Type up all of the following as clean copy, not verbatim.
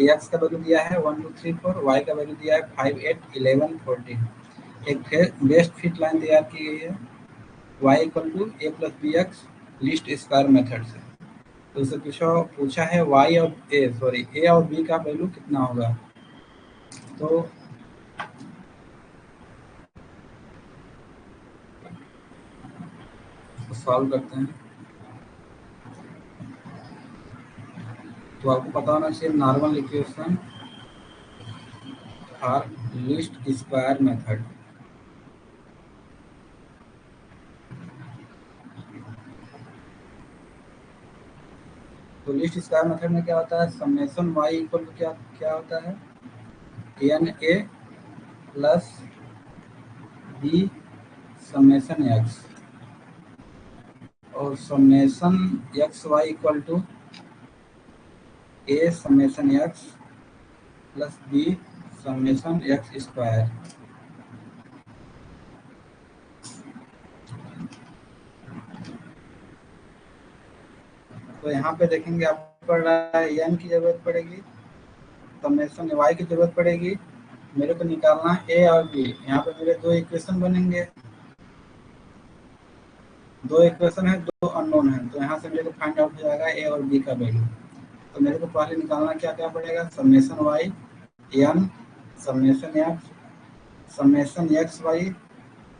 X का value दिया है 1 2 3 4, वाई का वैल्यू दिया है 5 8 11 14। एक बेस्ट फिट लाइन तैयार की गई है y equal to A plus B x least square method से। तो उससे पूछा है ए और बी का वैल्यू कितना होगा। तो सॉल्व करते हैं। तो आपको पता होना चाहिए normal equation for least square method. तो लीस्ट स्क्वायर मेथड में क्या होता है, समेशन y इक्वल टू क्या क्या होता है, n a plus b summation x, और summation x y equal to a summation x plus b summation x square. तो यहाँ पे देखेंगे आपको पड़ रहा है एन की जरूरत पड़ेगी, समेशन वाई की जरूरत पड़ेगी, मेरे को निकालना है ए और बी। यहाँ पे मेरे दो इक्वेशन बनेंगे, दो इक्वेशन है, दो अननोन है, तो यहाँ से मेरे को फाइंड आउट हो जाएगा ए और बी का वैल्यू। तो मेरे को पहले निकालना क्या क्या पड़ेगा, summation y n summation x y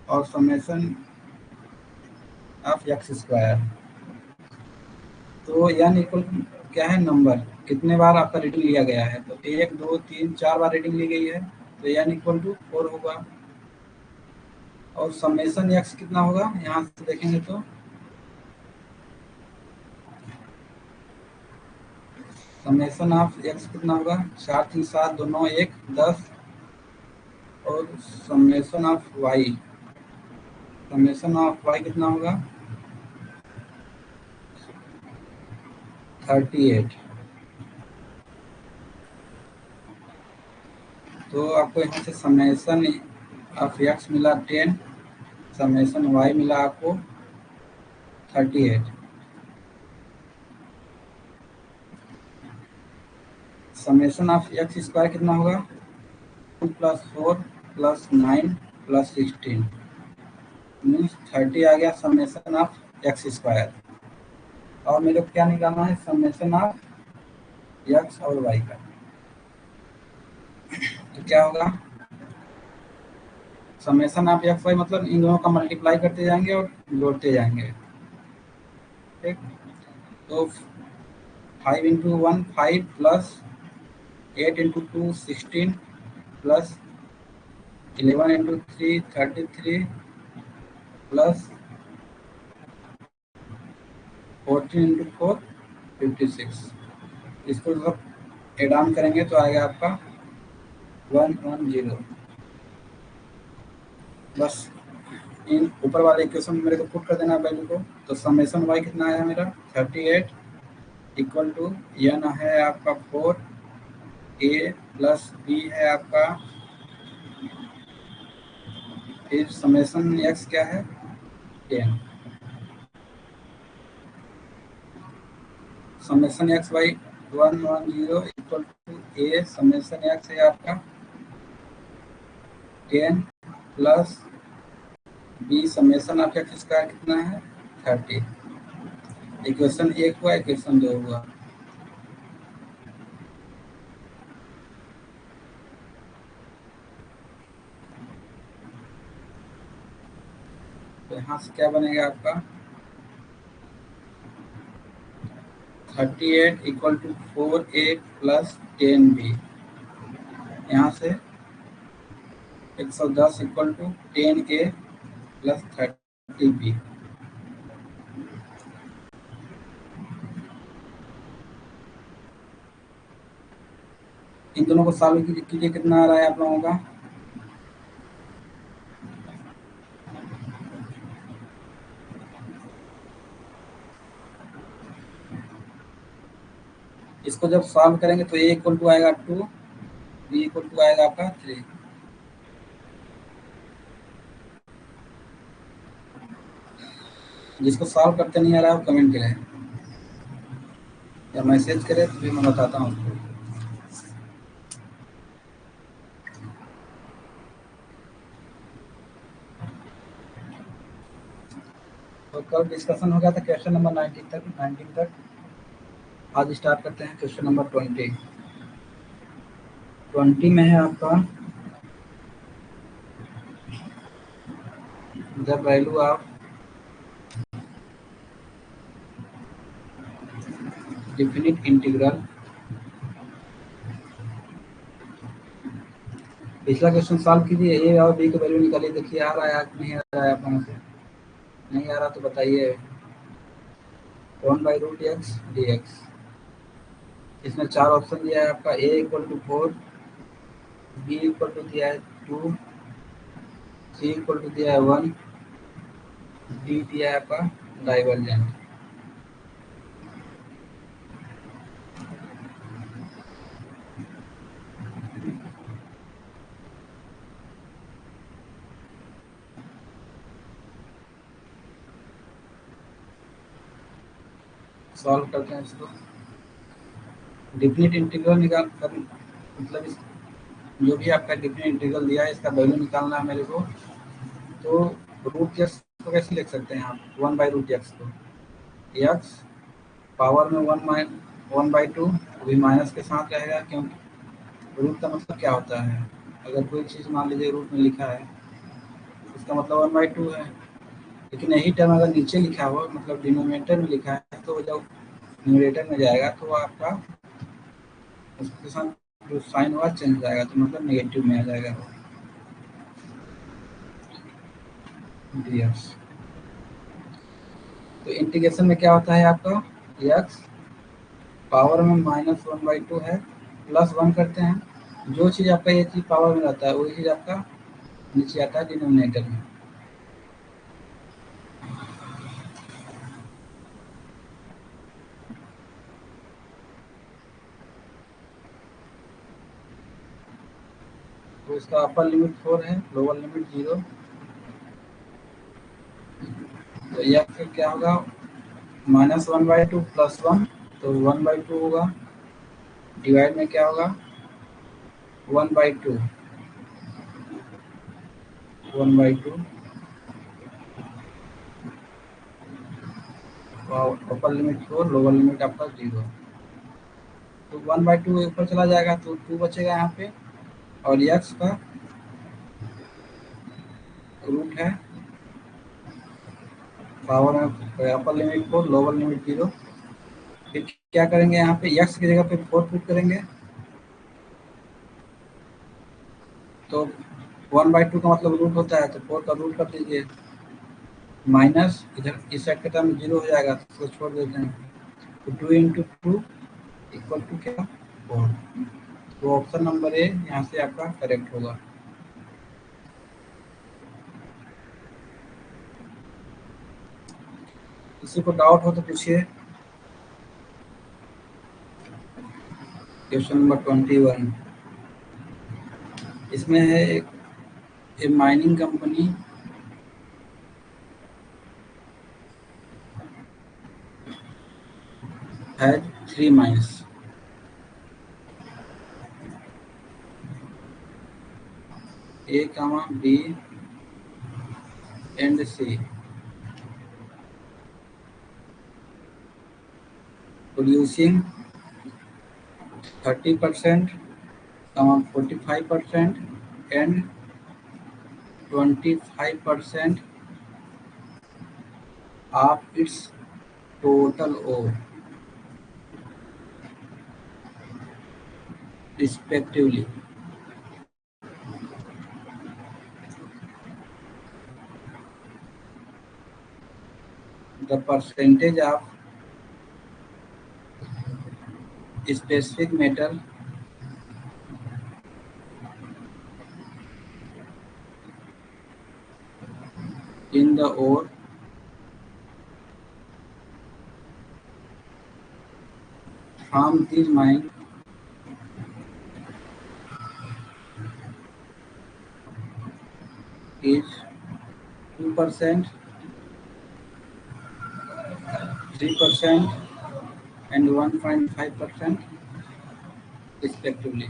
और समेशन ऑफ एक्स स्क्वायर। तो एन इक्वल क्या है, नंबर, कितने बार आपका रीडिंग लिया गया है, तो 1 2 3 4 बार रीडिंग ली गई है, तो एन इक्वल टू 4 होगा। और समेशन एक्स कितना होगा, यहाँ से देखेंगे तो समेशन ऑफ एक्स कितना होगा, 4 3 7 2 9 1 10। और समेशन ऑफ वाई कितना होगा, 38। तो आपको यहाँ से समेशन ऑफ एक्स मिला 10, समेशन वाई मिला आपको 38। समेशन ऑफ एक्स स्क्वायर कितना होगा, 2 + 4 + 9 + 16 मीन्स 30 आ गया समेशन ऑफ एक्स स्क्वायर। और मेरे को क्या निकालना है, समेशन ऑफ एक्स और वाई का। तो क्या होगा, समेशन ऑफ एक्स वाई मतलब इन दोनों का मल्टीप्लाई करते जाएंगे और जोड़ते जाएंगे, ठीक। तो 5 × 1 5 + 8 × 2 16 + 11 × 3 33 + 14 × 4 56। इसको जब एड ऑन करेंगे तो आएगा आपका 110। बस इन ऊपर वाले इक्वेशन में मेरे को पुट कर देना वैल्यू को। तो समेशन वाई कितना आया मेरा 38 इक्वल टू एन है आपका 4, ए प्लस बी है आपका, फिर समेशन एक्स क्या है 10, summation x y 110 equal to a summation x है आपका 10 plus b summation of x square कितना है 30। इक्वेशन 1 हुआ, इक्वेशन 2 हुआ। तो यहाँ से क्या बनेगा आपका 38 इक्वल टू 4a + 10b। यहाँ से 110 इक्वल टू 10a + 30b। इन दोनों को सॉल्व कीजिए, कितना आ रहा है आप लोगों का, इसको जब सॉल्व करेंगे तो a इक्वल टू आएगा 2, b इक्वल टू आएगा आपका 3। जिसको सॉल्व करते नहीं आ रहा है वो कमेंट करें या मैसेज करें, तो भी मैं बताता हूँ उसको। तो कल डिस्कशन हो गया था क्वेश्चन नंबर 19 तक। आज स्टार्ट करते हैं क्वेश्चन नंबर 20 में है आपका the value of definite integral. पिछला क्वेश्चन सॉल्व कीजिए, ए और बी की वैल्यू निकालिए, देखिए आ रहा है कि नहीं आ रहा है आप से। नहीं आ रहा तो बताइए। 1/√x dx। इसमें 4 ऑप्शन दिया है आपका। A equal to 4, b equal to दिया है 2, सी इक्वल टू दिया है 1, डी दिया है आपका डाइवर्जेंट। सॉल्व करते हैं इसको। डिफिनिट इंटीग्रल निकाल कर मतलब जो भी आपका डिफिनिट इंटीग्रल दिया है इसका वैल्यू निकालना है मेरे को। तो रूट एक्स को कैसे लिख सकते हैं आप? 1/√x को एक्स पावर में 1/2 भी माइनस के साथ रहेगा, क्योंकि रूट का मतलब क्या होता है? अगर कोई चीज़ मान लीजिए रूट में लिखा है इसका मतलब 1/2 है। लेकिन यही टर्म अगर नीचे लिखा हो मतलब डिनोमिनेटर में लिखा है तो जब न्यूमरेटर में जाएगा तो आपका उसके साथ जो साइन हुआ चेंज हो जाएगा, तो मतलब नेगेटिव में आ जाएगा dx। तो इंटीग्रेशन में क्या होता है आपका? एक्स पावर में -1/2 है, +1 करते हैं। जो चीज़ आपका ये चीज़ पावर में रहता है वही चीज़ आपका नीचे आता है डिनोमिनेटर में। तो इसका अपर लिमिट 4 है, लोअर लिमिट 0। तो यह फिर क्या होगा? -1/2 +1, तो 1/2 होगा। डिवाइड में क्या होगा? 1/2, 1/2 और अपर लिमिट 4, लोअर लिमिट आपका 0। तो 1/2 ऊपर चला जाएगा तो 2 बचेगा यहाँ पे। और एक्स का रूट है पावर में अपर लिमिट 4, लोअर लिमिट 0। फिर क्या करेंगे यहाँ पे? एक्स की जगह पे 4 पुट करेंगे तो 1/2 का मतलब रूट होता है, तो 4 का रूट कर दीजिए। माइनस इधर इस साइड का टर्म 0 हो जाएगा तो उसको छोड़ देते हैं। तो 2 × 2 इक्वल टू क्या? 4। तो ऑप्शन नंबर ए यहाँ से आपका करेक्ट होगा। किसी को डाउट हो तो पूछिए। क्वेश्चन नंबर 21 इसमें है एक mining company has 3 mines. A comma b and c producing 30%, 45% and 25% of its total ore respectively. The percentage of specific metal in the ore from this mine is 2%, 3% and 1.5% respectively.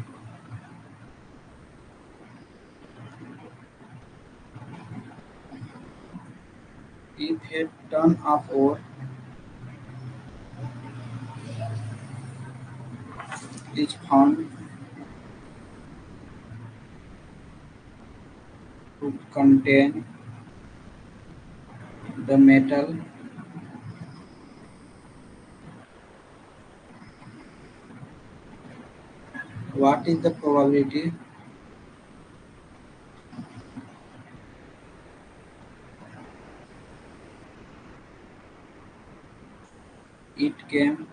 if a ton of ore is found to contain the metal what is the probability it came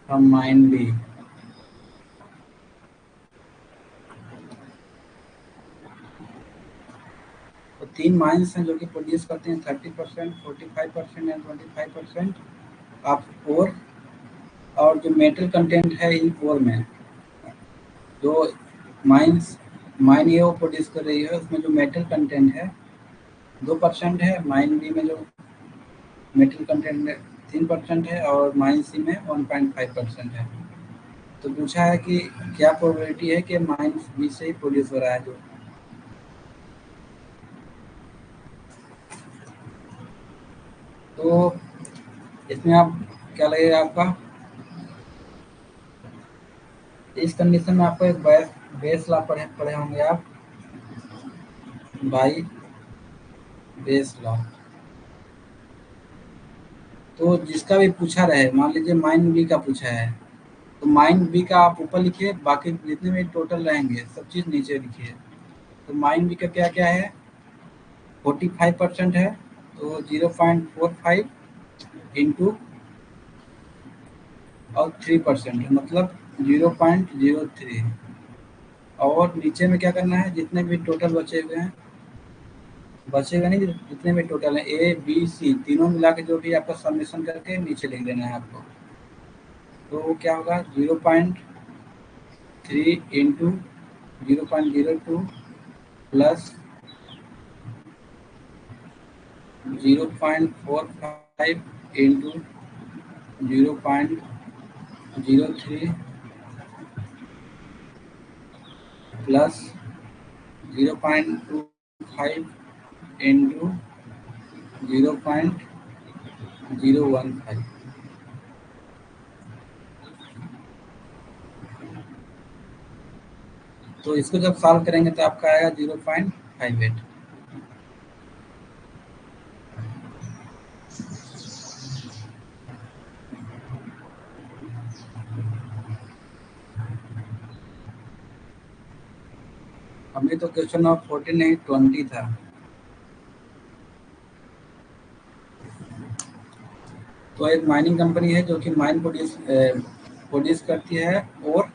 from mine B? तो तीन mines हैं जो कि produce करते हैं 30%, 45% and 25% of ore, और जो metal content है इन ओर में, जो माइंस माइन ए वो प्रोड्यूस कर रही है उसमें जो मेटल कंटेंट है 2% है, माइन बी में जो मेटल कंटेंट 3% है, और माइन सी में 1.5% है। तो पूछा है कि क्या प्रोबेबिलिटी है कि माइन बी से ही प्रोड्यूस हो रहा है जो। तो इसमें आप क्या लगेगा आपका, इस कंडीशन में आपको एक बेस लॉ पढ़े होंगे आप, बाई बेस लॉ। तो जिसका भी पूछा रहे, मान लीजिए माइन बी का पूछा है, तो माइन बी का आप ऊपर लिखिए, बाकी जितने भी टोटल रहेंगे सब चीज़ नीचे लिखिए। तो माइन बी का क्या क्या है, 45% है, तो 0.45 इंटू और 3% है, मतलब 0.03। और नीचे में क्या करना है, जितने भी टोटल बचे हुए हैं, बचेगा नहीं, जितने भी टोटल है ए बी सी तीनों मिला के जो भी आपका समेशन करके नीचे लिख देना है आपको। तो वो क्या होगा, 0.3 into 0.02 plus 0.45 into 0.03 plus 0.25 into 0.015। तो इसको जब सॉल्व करेंगे तो आपका आएगा 0.58। अभी तो क्वेश्चन नंबर 14 नहीं 20 था। तो एक माइनिंग कंपनी है जो कि माइन प्रोड्यूस करती है, और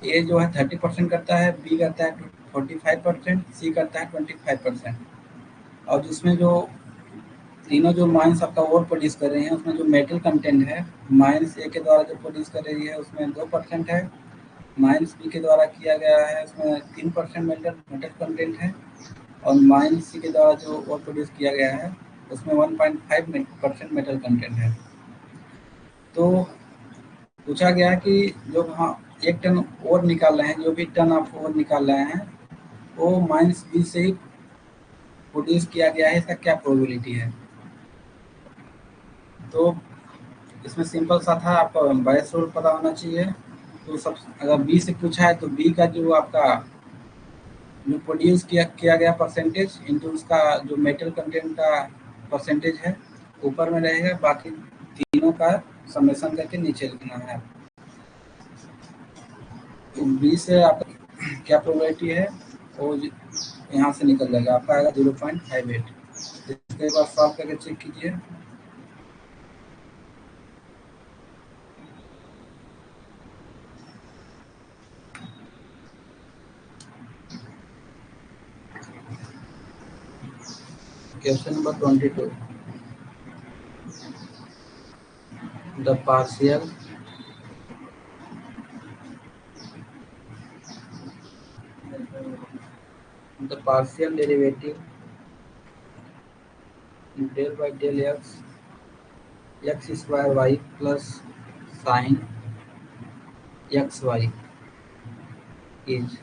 ए जो है 30% करता है, बी करता है 45%, सी करता है 25%। और जिसमें जो तीनों जो माइंस आपका और प्रोड्यूस कर रहे हैं उसमें जो मेटल कंटेंट है, माइंस ए के द्वारा जो प्रोड्यूस कर रही है उसमें 2% है, माइंस बी के द्वारा किया गया है उसमें 3% मेटल मेटल कंटेंट है, और माइंस सी के द्वारा जो और प्रोड्यूस किया गया है उसमें 1.5% मेटल कंटेंट है। तो पूछा गया कि जो हाँ 1 टन और निकाल रहे हैं, जो भी टन आप और निकाल रहे हैं वो माइनस बी से ही प्रोड्यूस किया गया है, इसका क्या प्रोबेबिलिटी है। तो इसमें सिंपल सा था, आपको बायस रूल पता होना चाहिए। तो सब अगर बी से पूछा है तो बी का जो आपका जो प्रोड्यूस किया गया परसेंटेज इंटू उसका जो मेटल कंटेंट का परसेंटेज है ऊपर में रहेगा, बाकी तीनों का समेशन करके नीचे लिखना है। तो बी से आपका क्या प्रोबेबिलिटी है वो यहाँ से निकल जाएगा, आपका आएगा 0.58। इसके बाद सॉल्व करके चेक कीजिए। Question number 22, the partial derivative del by del x square y plus sin xy is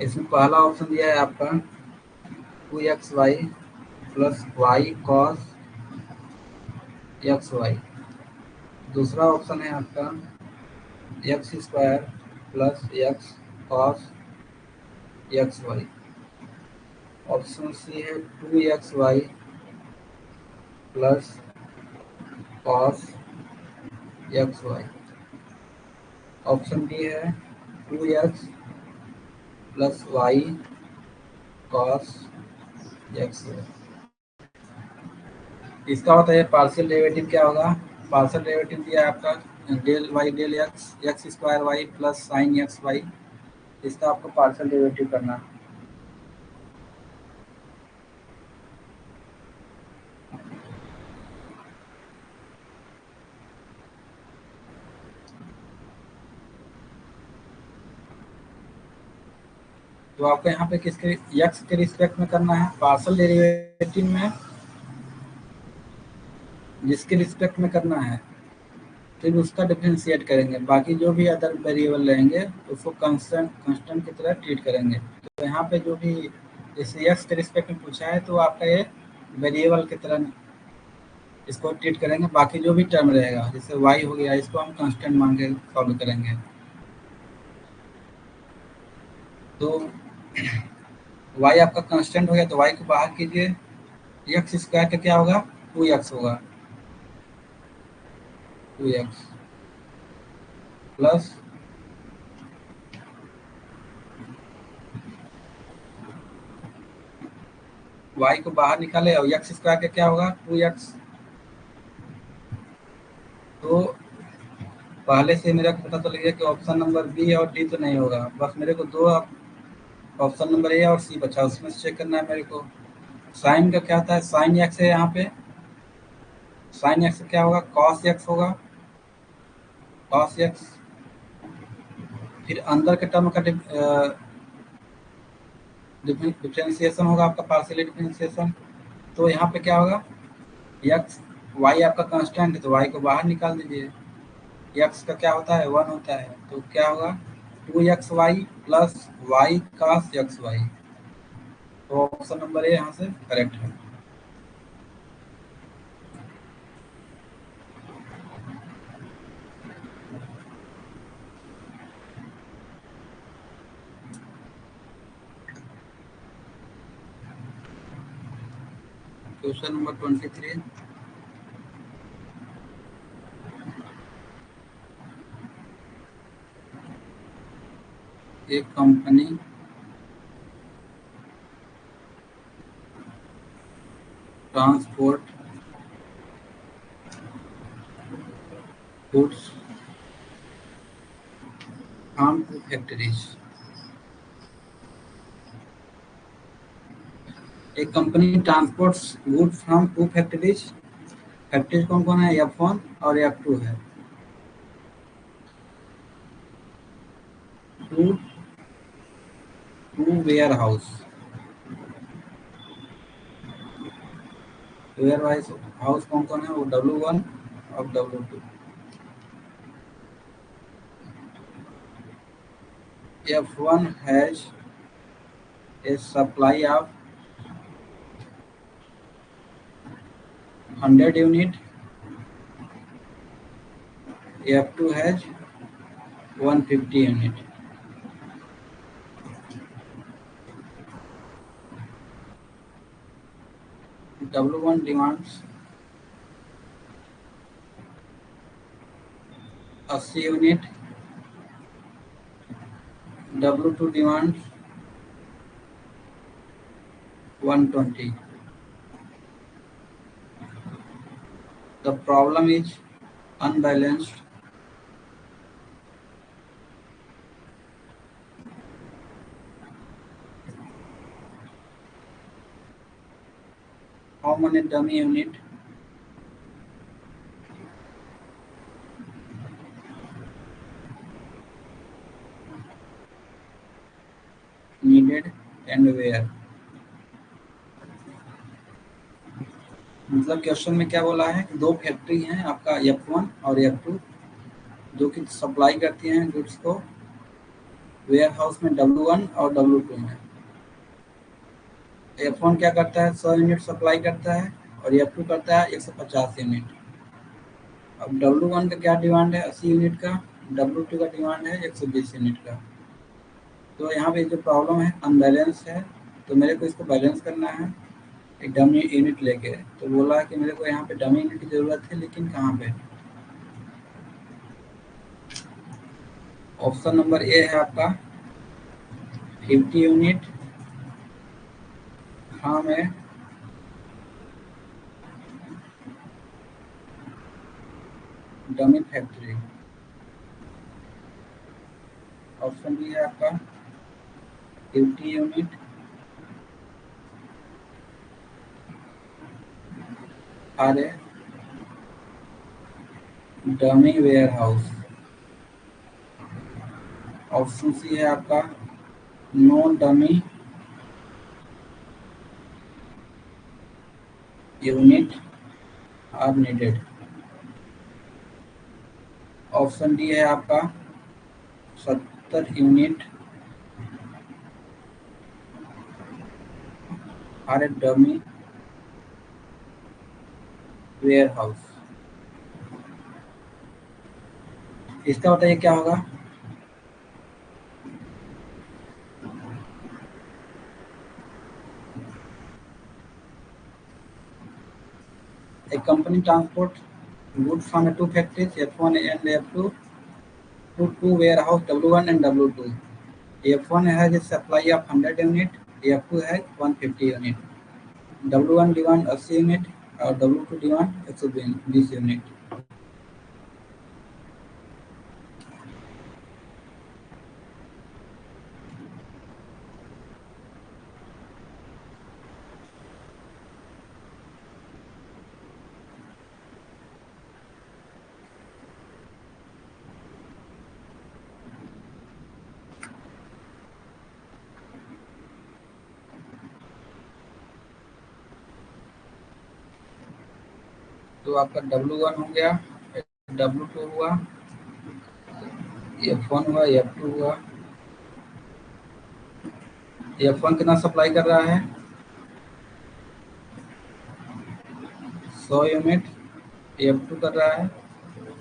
इसमें पहला ऑप्शन दिया है आपका 2xy plus y cos x y. दूसरा ऑप्शन है आपका x square plus x cos x y. Option सी है 2xy plus cos x y. Option D है 2x plus y cos x y. इसका बताइए पार्शियल डेरिवेटिव क्या होगा। पार्शियल डेरिवेटिव दिया है आपका del y del x x square y plus sine x y. इसका आपको पार्शियल डेरिवेटिव करना है। तो आपको यहाँ पे किसके एक्स के रिस्पेक्ट में करना है पार्शियल डेरिवेटिव में, जिसके रिस्पेक्ट में करना है फिर उसका डिफरेंशिएट करेंगे। बाकी जो भी अदर वेरिएबल रहेंगे उसको कांस्टेंट की तरह ट्रीट करेंगे। तो यहाँ पे जो भी जैसे एक्स के रिस्पेक्ट में पूछा है तो आपका ये वेरिएबल की तरह इसको ट्रीट करेंगे। बाकी जो भी टर्म रहेगा जैसे वाई हो गया इसको हम कांस्टेंट मान के सॉल्व करेंगे। तो वाई आपका कांस्टेंट हो गया तो वाई को बाहर कीजिए। एक्स स्क्वायर का क्या होगा 2x होगा 2x प्लस वाई को बाहर निकाले और एक्स स्क्वायर का क्या होगा 2x। तो पहले से मेरे को पता चल गया कि ऑप्शन नंबर बी और डी तो नहीं होगा, बस मेरे को दो ऑप्शन नंबर ए और सी बचा, उसमें से चेक करना है मेरे को। साइन का क्या होता है साइन एक्स है यहाँ पे, साइन एक्स क्या होगा कॉस एक्स होगा कॉस एक्स। फिर अंदर के टर्म का डिफरेंशिएशन होगा आपका पार्शियल डिफरेंशिएशन। तो यहाँ पे क्या होगा एक्स वाई आपका कांस्टेंट है तो वाई को बाहर निकाल दीजिए। एक्स का क्या होता है 1 होता है तो क्या होगा 2xy plus y cos x y. तो ऑप्शन नंबर ए यहाँ से करेक्ट है। Question number 23। एक company transport goods from two factories. एक company transports good from two factories. Factories कौन कौन है F1 और F2 है। To two warehouse, warehouse कौन कौन है वो W1 और W2। F1 has a supply of 100 unit, F2 has 150 unit। W1 demands 80 unit, W2 demands 120। The problem is unbalanced. How many dummy unit needed and where। मतलब question में क्या बोला है कि दो फैक्ट्री हैं आपका F1 और F2 जो कि सप्लाई करती हैं गुड्स को वेयर हाउस में W1 और W2 में। F1 क्या करता है, 100 यूनिट सप्लाई करता है और F2 करता है 150 यूनिट। अब W1 का क्या डिमांड है, 80 यूनिट का, W2 का डिमांड है 120 यूनिट का। तो यहाँ पे जो प्रॉब्लम है अनबैलेंस है, तो मेरे को इसको बैलेंस करना है एक डमी यूनिट लेके। तो बोला कि मेरे को यहाँ पे डमी यूनिट की ज़रूरत है, लेकिन कहाँ पे। ऑप्शन नंबर ए है आपका 50 यूनिट। हाँ मैं डमी फैक्ट्री। ऑप्शन बी है आपका 50 unit are a dummy warehouse. Option सी है आपका no dummy unit are needed. Option D है आपका 70 unit are a dummy warehouse. इसका बताइए क्या होगा। A company transport goods from two factories F1 and F2 to two warehouse W1 and W2. F1 has a supply of 100 unit, F2 has 150 unit. W1 demand 80 unit और W2 demand 120 unit. तो आपका W1 हो गया, W2 हुआ, F1 हुआ, F2 हुआ। F1 कितना supply कर रहा है, 100 यूनिट। F2 कर रहा है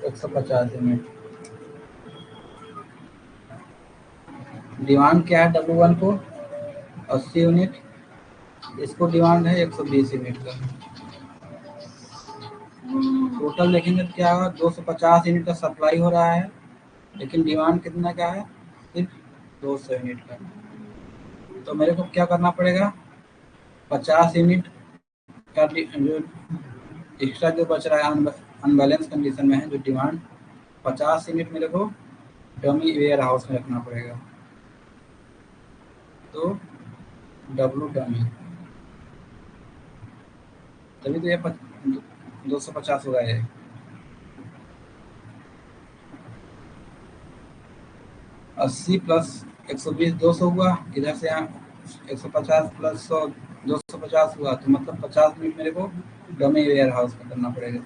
150 यूनिट। डिमांड क्या है W1 को, 80 यूनिट। इसको डिमांड है 120 यूनिट का। टोटल देखेंगे तो क्या होगा, 250 यूनिट का सप्लाई हो रहा है, लेकिन डिमांड कितना का है, सिर्फ 200 यूनिट का। तो मेरे को क्या करना पड़ेगा, 50 यूनिट का जो एक्स्ट्रा जो बच रहा है अनबैलेंस कंडीशन में है जो डिमांड, 50 यूनिट मेरे को डमी वेयर हाउस में रखना पड़ेगा। तो डब्लू डमी, तभी तो ये 250 होगा ये। अस्सी प्लस 120 200 हुआ, इधर से यहाँ 150 प्लस 100 250 हुआ, तो मतलब 50 मिनट मेरे को डमी वेयर हाउस में करना पड़ेगा।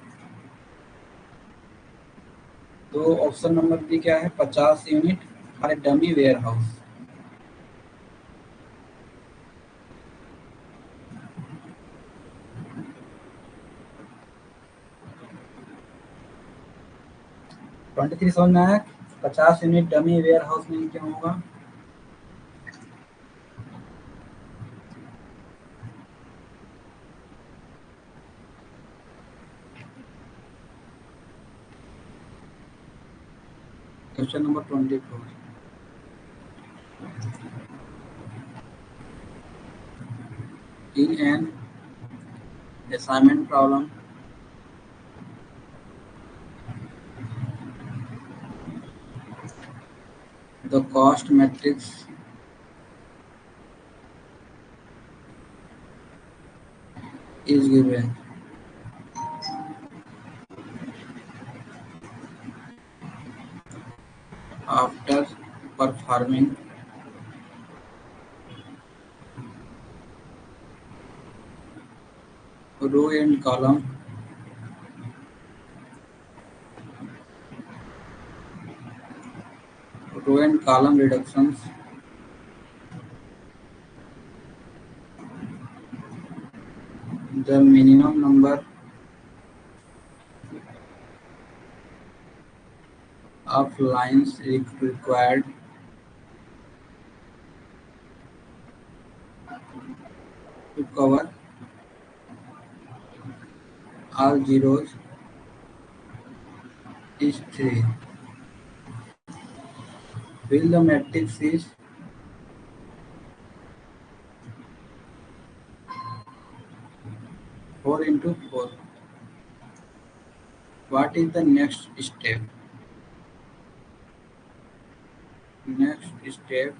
तो ऑप्शन नंबर बी क्या है, 50 यूनिट हमारे dummy warehouse. Twenty three समझ में आया, 50 यूनिट डमी वेयर हाउस में क्यों होगा। Question number 24, in an assignment problem the cost matrix is given after performing row and column row and column reductions, the minimum number of lines required to cover all zeros is 3. Fill the matrix is 4 into 4. What is the next step? Next step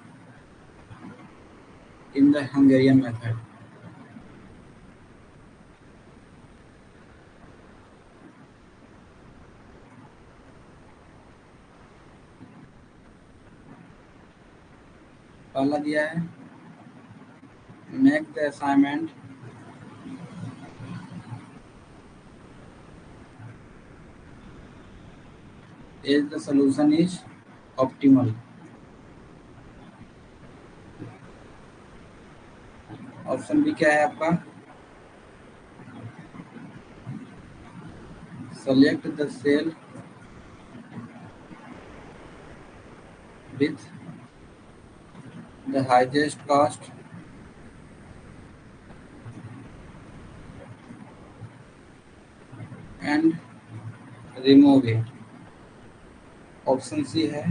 in the Hungarian method. पहला दिया है make the assignment if the solution is optimal. Option B क्या है आपका? select the cell with the highest cost and remove it. Option सी है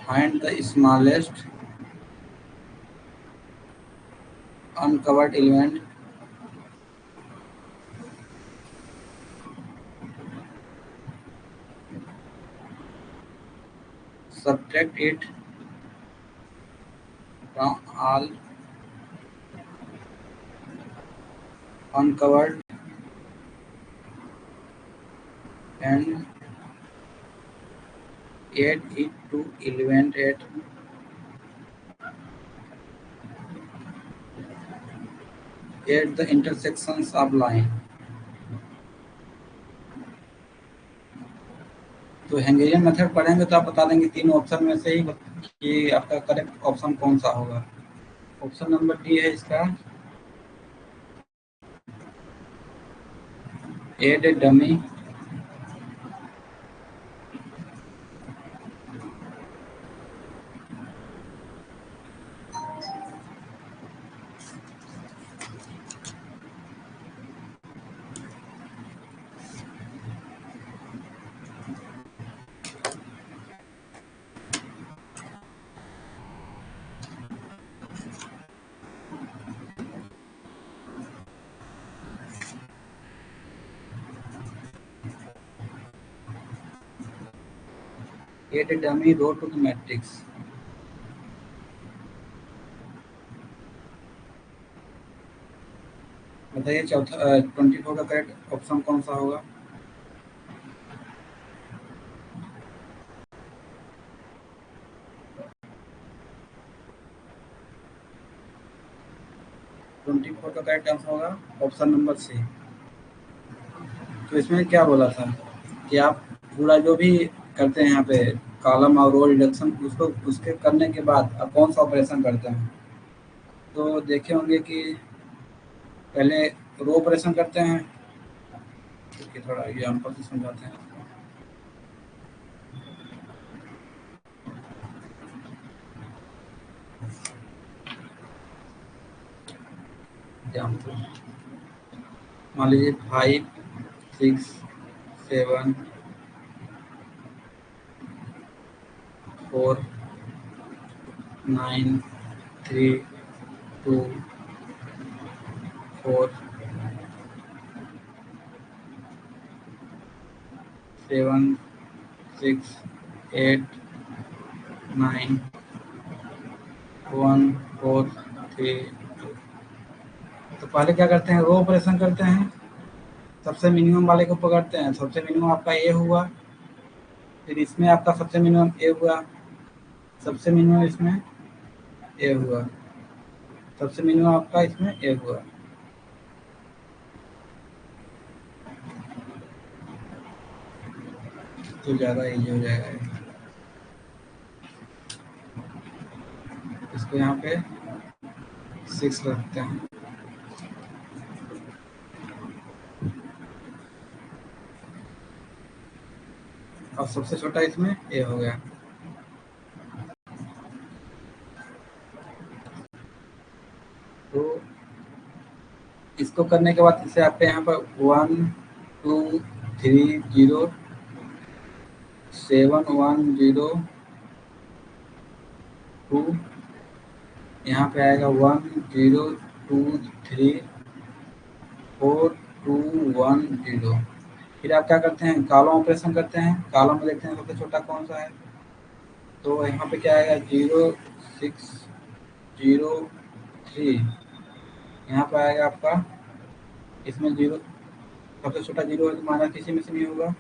find the smallest uncovered element subtract it from all uncovered and add it to element at the intersections of line. तो हैंगेरियन method पढ़ेंगे तो आप बता देंगे तीन option में से ही कि आपका करेक्ट ऑप्शन कौन सा होगा. ऑप्शन नंबर डी है इसका add a dummy add a dummy row to the matrix. बताइए चौथा 24 का करेक्ट ऑप्शन कौन सा होगा? का करेक्ट आंसर होगा ऑप्शन नंबर सी. तो इसमें क्या बोला था कि आप पूरा जो भी करते हैं यहाँ पे कॉलम और रो रिडक्शन उसको उसके करने के बाद आप कौन सा ऑपरेशन करते हैं. तो देखे होंगे कि पहले रो ऑपरेशन करते हैं. तो थोड़ा एग्जाम्पल से समझाते हैं. एग्जाम्पल मान लीजिए 5 6 7 4 9 3 2 4 7 6 8 9 1 4 3 2. तो पहले क्या करते हैं रो ऑपरेशन करते हैं. सबसे मिनिमम वाले को पकड़ते हैं. सबसे मिनिमम आपका ए हुआ. फिर इसमें आपका सबसे मिनिमम ए हुआ. सबसे मिनिमम इसमें ए हुआ. सबसे मिनिमम आपका इसमें ए हुआ. तो ज़्यादा ईजी हो जाएगा। इसको यहाँ पे 6 रखते हैं। और सबसे छोटा इसमें ए हो गया। तो इसको करने के बाद इसे आपके यहाँ पर 1 2 3 0 7 1 0 2, यहाँ पे आएगा 1 0 2 3 4 2 1 0। फिर आप क्या करते हैं, कॉलम ऑपरेशन करते हैं। कॉलम में देखते हैं सबसे छोटा कौन सा है। तो यहाँ पे क्या आएगा 0 6 0 3। यहाँ पे आएगा आपका, इसमें 0 सबसे छोटा 0 है तो माइनस किसी में से नहीं होगा।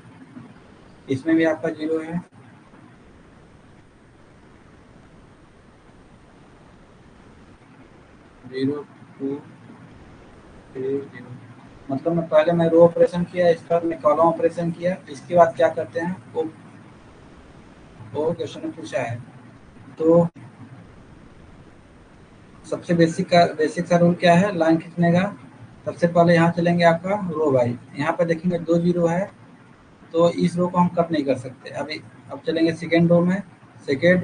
इसमें भी आपका 0 है। जीरो 2 3 0। मतलब मैं रो ऑपरेशन किया, इसके बाद मैं कॉलम ऑपरेशन किया। इसके बाद क्या करते हैं, वो क्वेश्चन में पूछा है। तो सबसे बेसिक सा रूल क्या है लाइन खींचने का। सबसे पहले यहाँ चलेंगे आपका रो वाइज। यहाँ पे देखेंगे 2 0 है, तो इस रो को हम कट नहीं कर सकते। अभी अब चलेंगे सेकेंड रो में। सेकेंड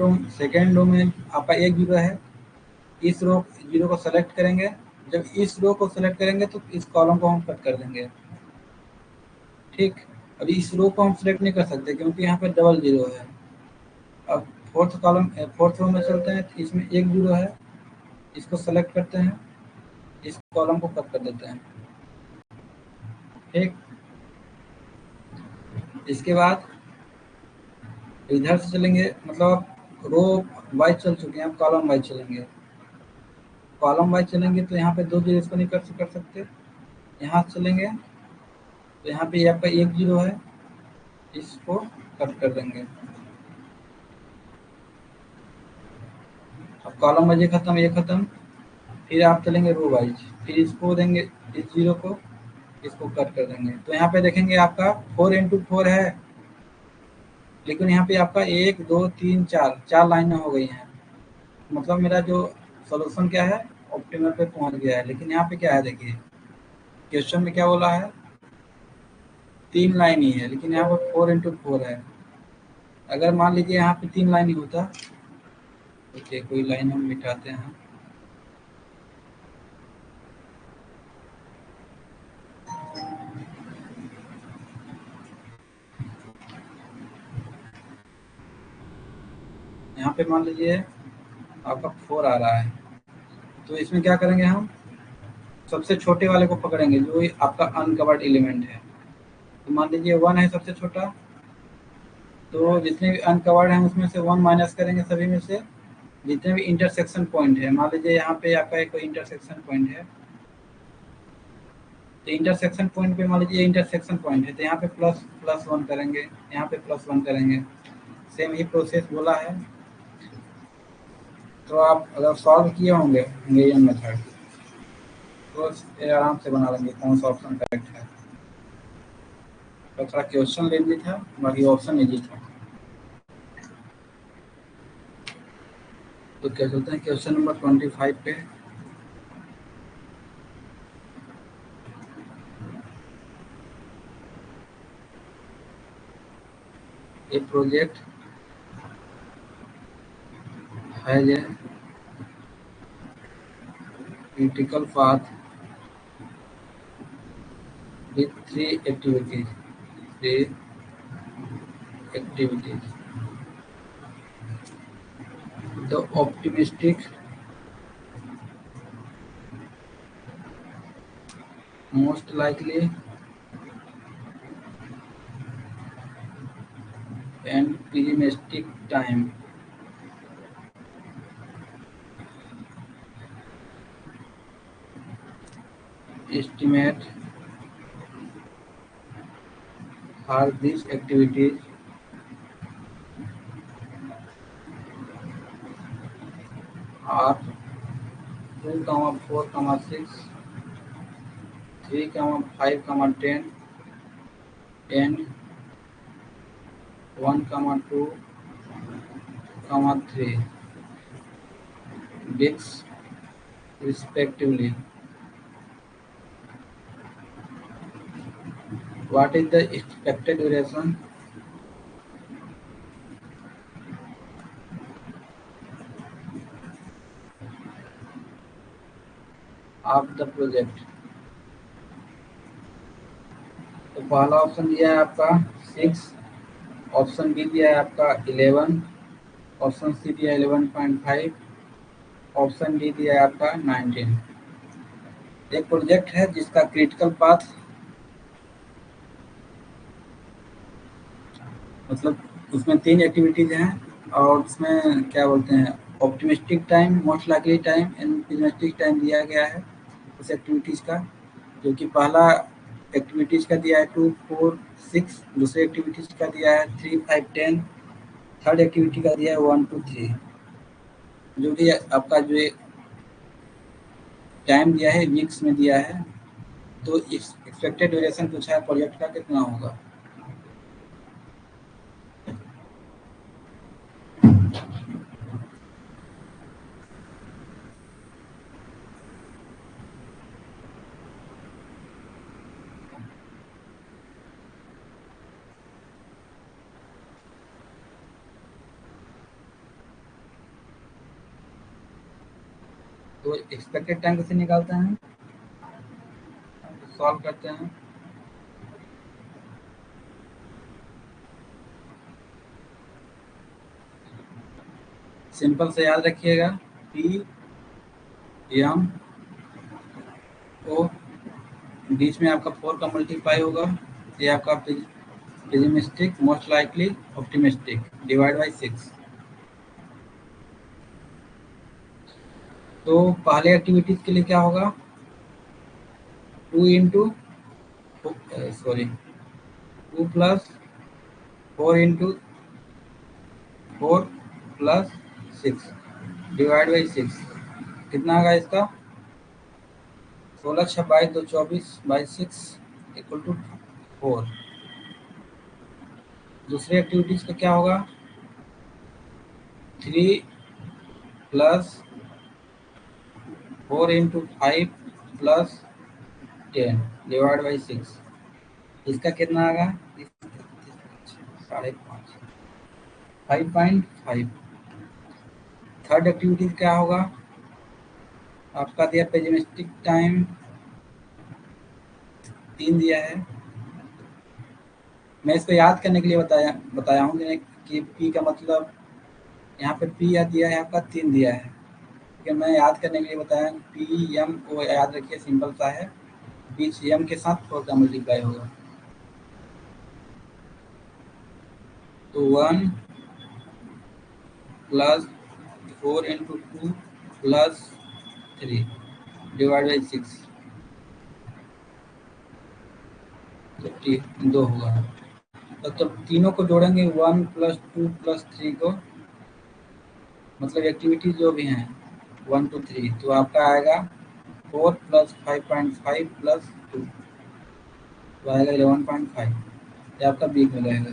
रो में आपका 1 0 है। इस रो 0 को सेलेक्ट करेंगे। जब इस रो को सेलेक्ट करेंगे तो इस कॉलम को हम कट कर देंगे। ठीक। अभी इस रो को हम सिलेक्ट नहीं कर सकते क्योंकि यहाँ पे डबल 0 है। अब फोर्थ रो में चलते हैं, तो इसमें 1 0 है। इसको सेलेक्ट करते हैं, इस कॉलम को कट कर देते हैं। ठीक। इसके बाद इधर से चलेंगे, मतलब रो वाइज चल चुके हैं, अब कॉलम वाइज चलेंगे। कॉलम वाइज चलेंगे तो यहाँ पे 2 0 इसको नहीं कर सकते। यहाँ चलेंगे तो यहाँ पे आपका 1 0 है, इसको कट कर देंगे। अब कॉलम वाइज ये खत्म। फिर आप चलेंगे रो वाइज, फिर इसको देंगे इस 0 को, इसको कट कर देंगे। तो यहाँ पे देखेंगे आपका 4 इंटू 4 है, लेकिन यहाँ पे आपका 1 2 3 4 लाइनें हो गई हैं। मतलब मेरा जो सोल्यूशन क्या है, ऑप्टिमल पे पहुंच गया है। लेकिन यहाँ पे क्या है, देखिए क्वेश्चन में क्या बोला है, 3 लाइन ही है, लेकिन यहाँ पर 4 इंटू 4 है। अगर मान लीजिए यहाँ पे 3 लाइन ही होता, ओके कोई लाइन हम मिटाते हैं। यहाँ पे मान लीजिए आपका 4 आ रहा है, तो इसमें क्या करेंगे, हम सबसे छोटे वाले को पकड़ेंगे जो आपका अनकवर्ड एलिमेंट है। तो मान लीजिए 1 है सबसे छोटा, तो जितने भी अनकवर्ड हैं उसमें से 1 माइनस करेंगे सभी में से। जितने भी इंटरसेक्शन पॉइंट है, मान लीजिए यहाँ पे आपका एक इंटरसेक्शन पॉइंट है, तो इंटरसेक्शन पॉइंट पे मान लीजिए इंटरसेक्शन पॉइंट है, तो यहाँ पे प्लस 1 करेंगे, यहाँ पे प्लस 1 करेंगे। सेम ही प्रोसेस बोला है। तो आप अगर सॉल्व किए होंगे हंगेरियन मेथड, तो ये आराम से बना लेंगे कौन सा ऑप्शन करेक्ट है। तो थोड़ा क्वेश्चन लेंदी था, बाकी ऑप्शन इजी था। तो क्या चलते हैं क्वेश्चन नंबर 25 पे। A project has a critical path with 3 activities. 3 activities. The optimistic, most likely, and pessimistic time. Estimate for these activities are 2, 4, 6, 3, 5, 10, and 1, 2, 3 weeks respectively. What is the expected duration of the project? तो पहला option दिया है आपका 6, option b दिया है आपका 11, option c दिया है 11.5, ऑप्शन डी दिया है आपका 19। एक प्रोजेक्ट है जिसका क्रिटिकल पाथ मतलब उसमें 3 एक्टिविटीज हैं और उसमें क्या बोलते हैं optimistic time, most likely time and pessimistic time दिया गया है उस एक्टिविटीज का, जो कि पहला एक्टिविटीज का दिया है 2, 4, 6, दूसरे एक्टिविटीज का दिया है 3, 5, 10, थर्ड एक्टिविटी का दिया है 1, 2, 3। जो भी आपका जो टाइम दिया है वीक्स में दिया है, तो एक्सपेक्टेड ड्यूरेशन पूछा है प्रोजेक्ट का कितना होगा। तो एक्सपेक्टेड टाइम कैसे निकालते हैं, सॉल्व करते हैं। सिंपल से याद रखिएगा, पी एम ओ बीच में आपका 4 का मल्टीप्लाई होगा, ये आपका pessimistic, most likely, optimistic divide by 6। तो पहले एक्टिविटीज के लिए क्या होगा 2 into sorry 2 plus 4 into 4 plus 6 divide by 6। कितना आएगा इसका 16, 6, 22, 2, 24 बाई 6 इक्वल टू 4। दूसरे एक्टिविटीज का क्या होगा 3 plus 4 into 5 plus 10 divide by 6। इसका कितना आएगा 5.5, 5.5। थर्ड एक्टिविटीज क्या होगा आपका दिया पेसिमिस्टिक टाइम 3 दिया है। मैं इसको याद करने के लिए बताया हूँ कि पी का मतलब यहाँ पे पी दिया है आपका 3 दिया है, ठीक है। मैं याद करने के लिए बताया पी एम वो याद रखिए, सिंपल सा है, बीच एम के साथ 4 का मल्टीप्लाई होगा। तो 1 plus 4 into 2 plus 3 divide by 6, तो 2 होगा। तो तीनों को जोड़ेंगे 1 प्लस 2 प्लस 3 को, मतलब एक्टिविटी जो भी हैं 1, 2, 3, तो आपका आएगा 4 प्लस 5.5 प्लस 2, तो आएगा 11.5। ये आपका बी में रहेगा।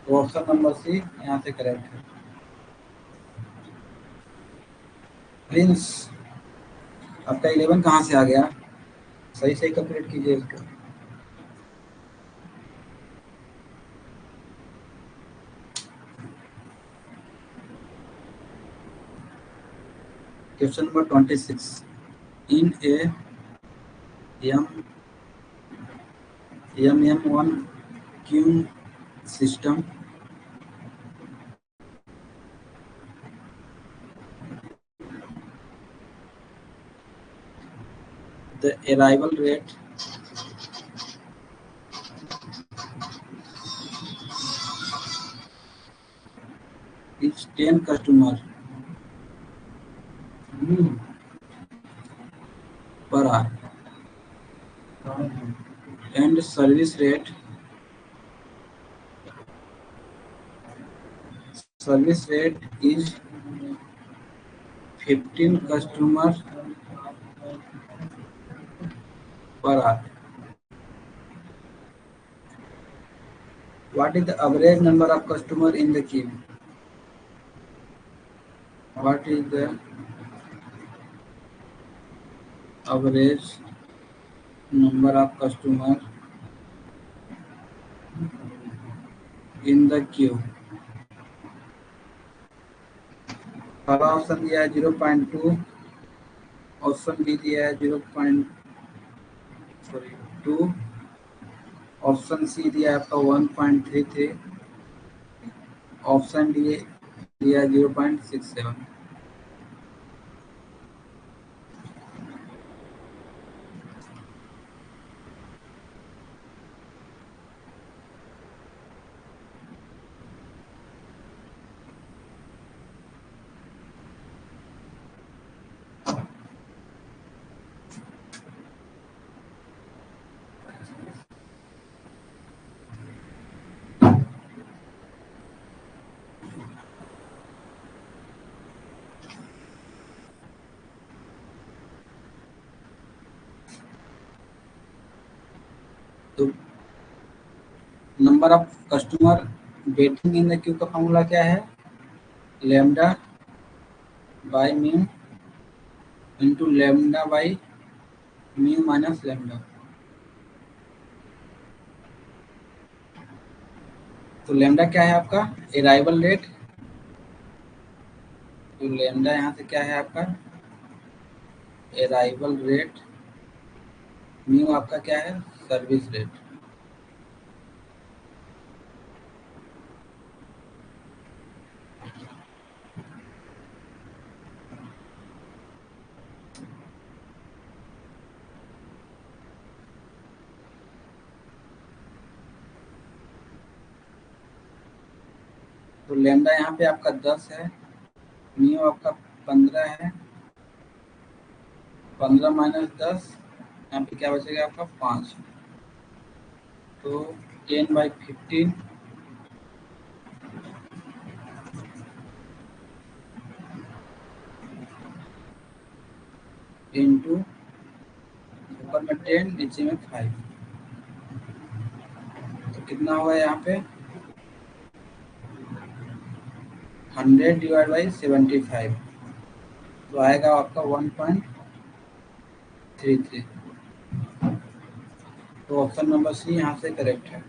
तो ऑप्शन नंबर सी यहाँ से करेक्ट है। प्रिंस आपका 11 कहाँ से आ गया, सही सही कंप्लीट कीजिए इसको। Question number 26, in A M1 queuing system, the arrival rate is 10 customer per hour, and service rate is 15 customer per hour। What is the average number of customer in the queue? What is the average number of customer in the queue? पहला option दिया है 0.2, option b दिया है 0.2, option c दिया है आपका 1.33, option d दिया है 0.67। तो number of customer waiting in the Q का फॉर्मूला क्या है? Lambda by mu into lambda by mu minus lambda. तो लैम्डा क्या है आपका? Arrival rate. तो लैम्डा यहाँ से क्या है आपका? Arrival rate. म्यू आपका क्या है? Service rate. तो लैम्डा यहाँ पे आपका 10 है, म्यू आपका 15 है, 15 माइनस 10, यहाँ पे क्या बचेगा आपका 5। तो 10/15 इंटू ऊपर में 10 नीचे में 5, तो कितना हुआ यहाँ पे? 100 डिवाइड बाई 75, तो आएगा आपका 1.33। तो ऑप्शन नंबर सी यहाँ से करेक्ट है।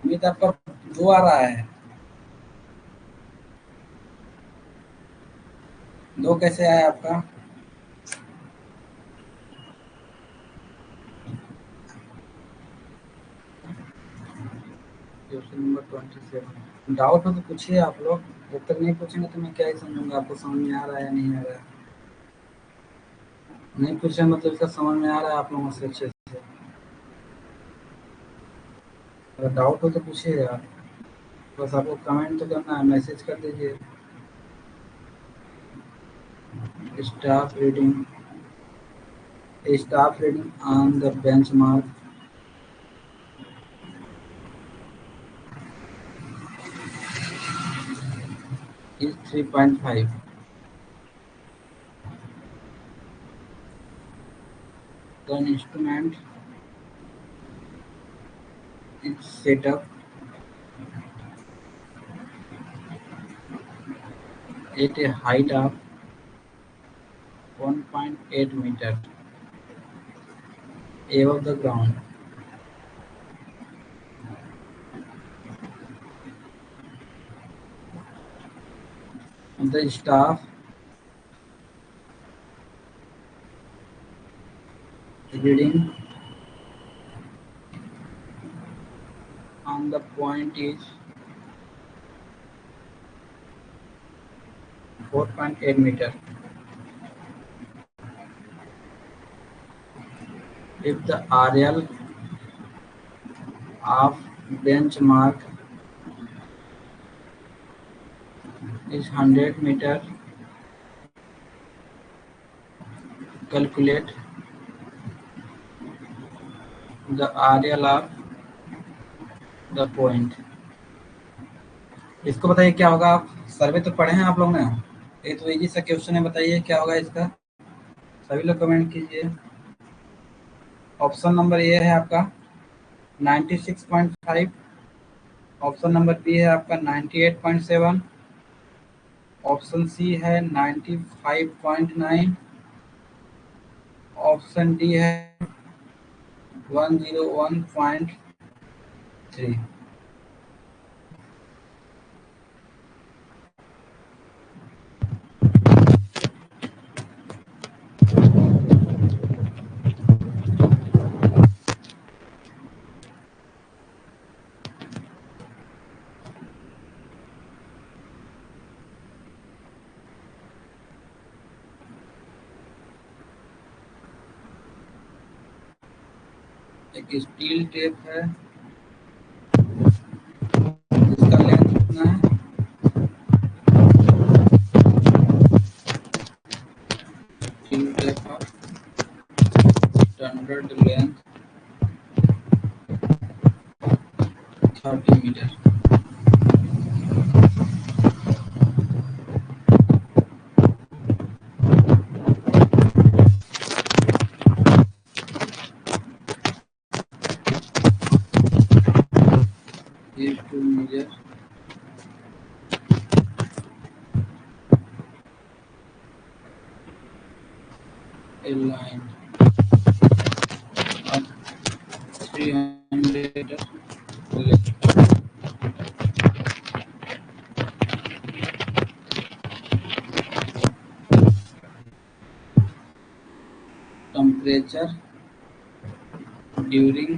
उम्मीद आपका 2 आ रहा है। 2 कैसे आया आपका? Question number 27। डाउट हो तो पूछिए आप लोग, जब तक नहीं पूछेंगे तो मैं क्या ही समझूंगा आपको समझ में आ रहा है या नहीं आ रहा है। नहीं पूछे मतलब इसका समझ में आ रहा है आप लोगों से अच्छे से। अगर डाउट हो तो पूछिए यार, बस आपको कमेंट तो करना है, मैसेज कर दीजिए। Staff reading on the benchmark is 3.5. The instrument is set up at a height of 1.8 meter above the ground. The staff reading on the point is 4.8 meter. If the RL of benchmark is 100 meter, calculate the RL of the point. इसको बताइए क्या होगा? आप सर्वे तो पढ़े हैं आप लोग ने, ये तो इजी सा क्वेश्चन है, बताइए क्या होगा इसका? सभी लोग कमेंट कीजिए। ऑप्शन नंबर ए है आपका 96.5, ऑप्शन नंबर बी है आपका 98.7, ऑप्शन सी है 95.9, ऑप्शन डी है 101.3। एक स्टील टेप है, इसका लेंथ कितना है? स्टील टेप का स्टैंडर्ड लेंथ 30 मीटर। ये 2 metre line of 300 length. Temperature during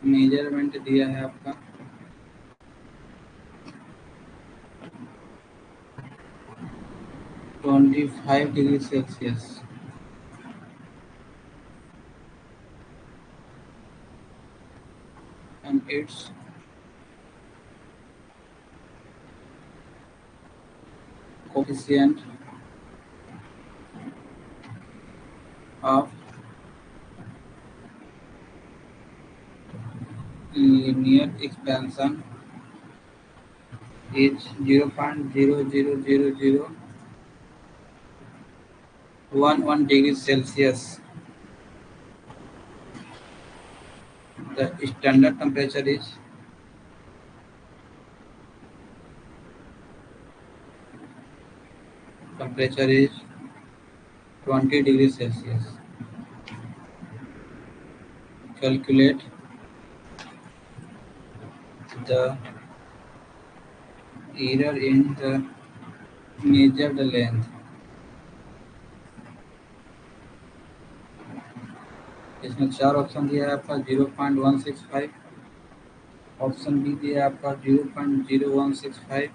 measurement दिया है आपका 25 degree Celsius. And its coefficient of linear expansion is 0.0000011 degree Celsius. The standard temperature is 20 degree Celsius. Calculate the error in the measured length. इसमें 4 option दिया है आपका 0.165, option b दिया है आपका 0.0165,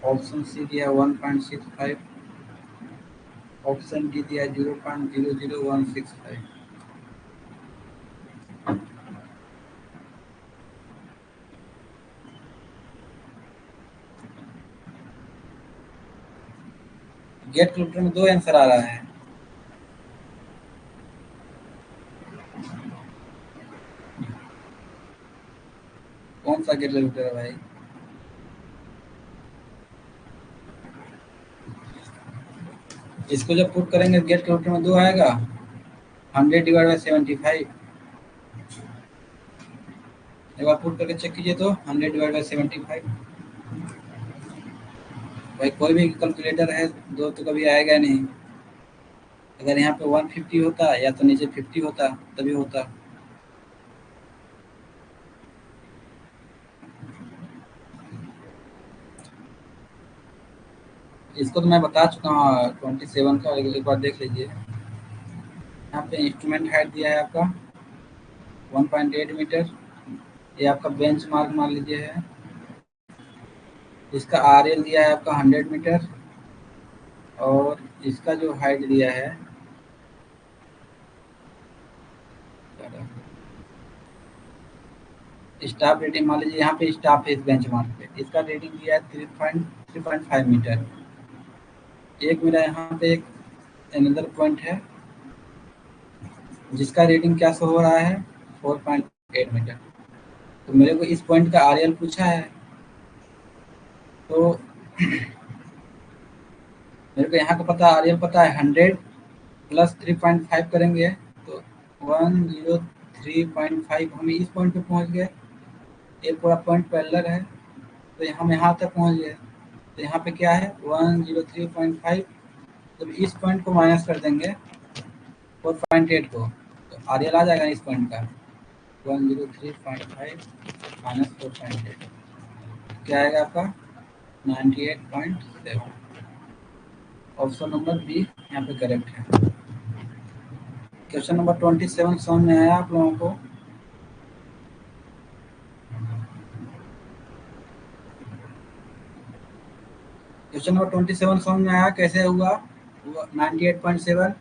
ऑप्शन सी दिया 1.65, ऑप्शन डी दिया 0.00165। Gate calculator में 2 आंसर आ रहा है। कौन सा गेट कैलकुलेटर है भाई? इसको जब पुट करेंगे गेट कैलकुलेटर में 2 आएगा 100 डिवाइड बाई 75। एक बार पुट करके चेक कीजिए तो 100 डिवाइड बाई 75। भाई कोई भी कैलकुलेटर है 2 तो कभी आएगा नहीं। अगर यहाँ पे 150 होता या तो नीचे 50 होता तभी होता। इसको तो मैं बता चुका हूँ 27 का, एक बार देख लीजिए। यहाँ पे इंस्ट्रूमेंट हाइट दिया है आपका 1.8 मीटर, ये आपका बेंच मार्क मान लीजिए है। इसका RL दिया है आपका 100 मीटर, और इसका जो हाइट दिया है स्टाफ रेटिंग मान लीजिए, यहाँ पे स्टाफ है इस बेंच मार्क पे, इसका रेटिंग दिया है 3.5 मीटर। एक मेरा यहाँ पे एक अनदर पॉइंट है जिसका रेटिंग क्या शो हो रहा है 4.8 मीटर। तो मेरे को इस पॉइंट का RL पूछा है, तो मेरे को यहाँ का पता है, आर पता है 100 प्लस 3.5 करेंगे तो 103.5, हम इस पॉइंट पे पहुँच गए। ये पूरा पॉइंट पैरेलल है तो हम यहाँ तक पहुँच गए। तो यहाँ पे क्या है 103.5, जब इस पॉइंट को माइनस कर देंगे 4.8 को तो आर आ जाएगा इस पॉइंट का 103.5 माइनस 4.8 क्या आएगा आपका 98.7। ऑप्शन नंबर बी यहाँ पे करेक्ट है। क्वेश्चन नंबर 27 समझ में आया आप लोगों को? क्वेश्चन नंबर 27 समझ में आया कैसे हुआ 98.7?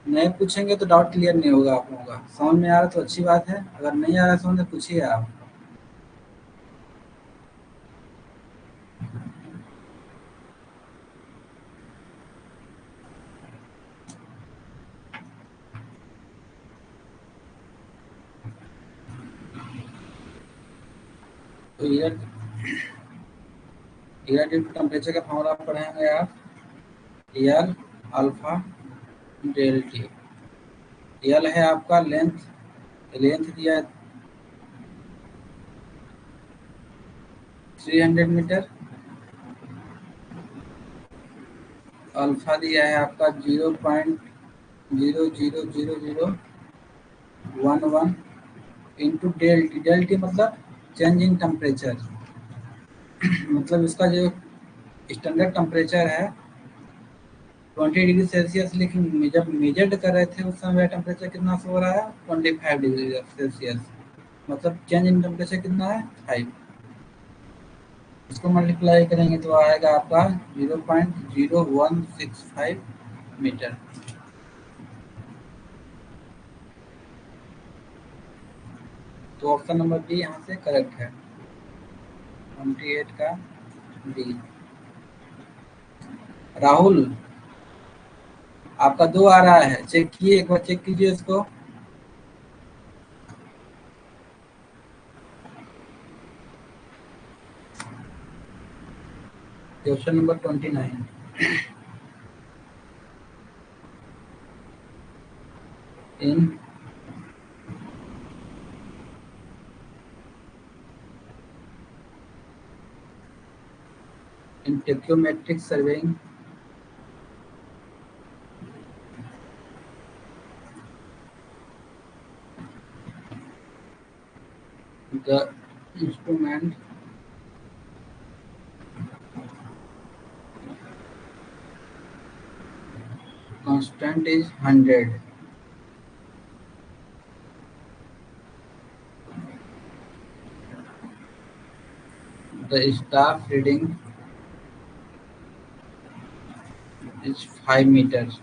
नहीं पूछेंगे तो डाउट क्लियर नहीं होगा आप लोगों का। समझ में आ रहा तो अच्छी बात है, अगर नहीं आ रहा समझ तो पूछिए आप। तो रिलेटिव टेम्परेचर का फॉर्मूला पढ़ेंगे आप, L alpha del T. L है आपका लेंथ, लेंथ दिया 300 मीटर, अल्फा दिया है आपका 0.0000011 into del T. Del T मतलब चेंज इन टेम्परेचर, मतलब इसका जो स्टैंडर्ड टेम्परेचर है 20 डिग्री सेल्सियस, लेकिन जब मेजर्ड कर रहे थे उस समय टेम्परेचर कितना शो हो रहा है 25 डिग्री सेल्सियस, मतलब चेंज इन टेम्परेचर कितना है 5। इसको मल्टीप्लाई करेंगे तो आएगा आपका 0.0165 मीटर। तो ऑप्शन नंबर बी यहाँ से करेक्ट है, 28 का डी। राहुल आपका 2 आ रहा है, चेक किए, एक बार चेक कीजिए इसको। Question number 29, in tacheometric surveying the instrument constant is 100, the staff reading is 5 meters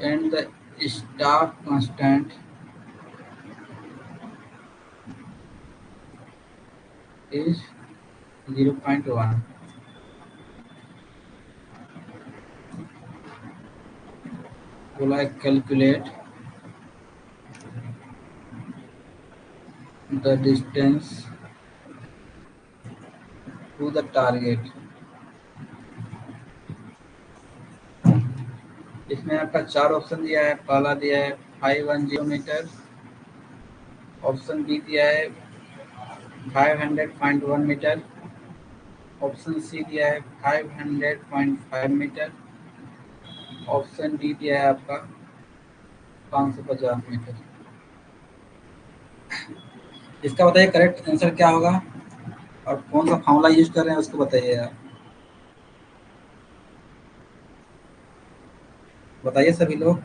and the staff constant is 0.1। बोला है calculate the distance to the target. इसमें आपका 4 ऑप्शन दिया है। पहला दिया है 510 मीटर, ऑप्शन बी दिया है 500.1 मीटर, ऑप्शन सी दिया है 500.5 मीटर, ऑप्शन डी दिया है आपका 550 मीटर। इसका बताइए करेक्ट आंसर क्या होगा और कौन सा फॉर्मूला यूज कर रहे हैं उसको बताइए आप। बताइए सभी लोग।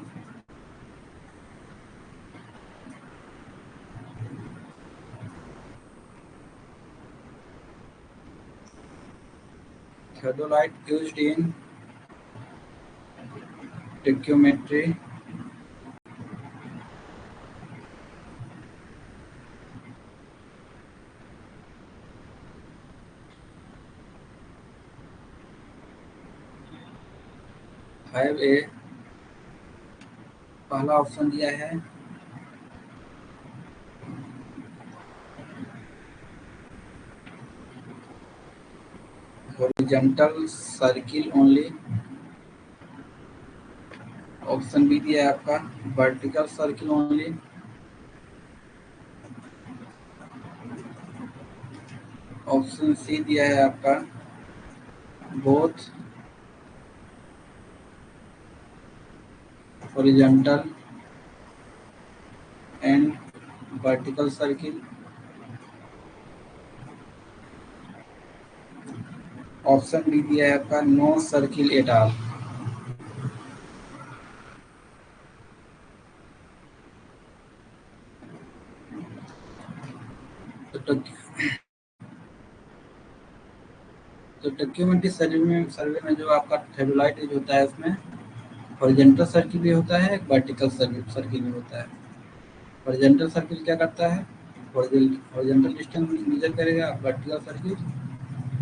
Theodolite used in trigonometry five a, पहला ऑप्शन दिया है horizontal circle only. Option b दिया है आपका vertical circle only. Option c दिया है आपका both horizontal and vertical circle. Option d दिया है आपका नो सर्किल एट ऑल। तो डॉक्यूमेंट्री सर्वे में जो आपका थेडोलाइट यूज होता है उसमें हॉरिजॉन्टल सर्किल भी होता है, वर्टिकल सर्किल भी होता है। हॉरिजॉन्टल सर्किल क्या करता है, हॉरिजॉन्टल डिस्टेंस मेजर करेगा, वर्टिकल सर्किल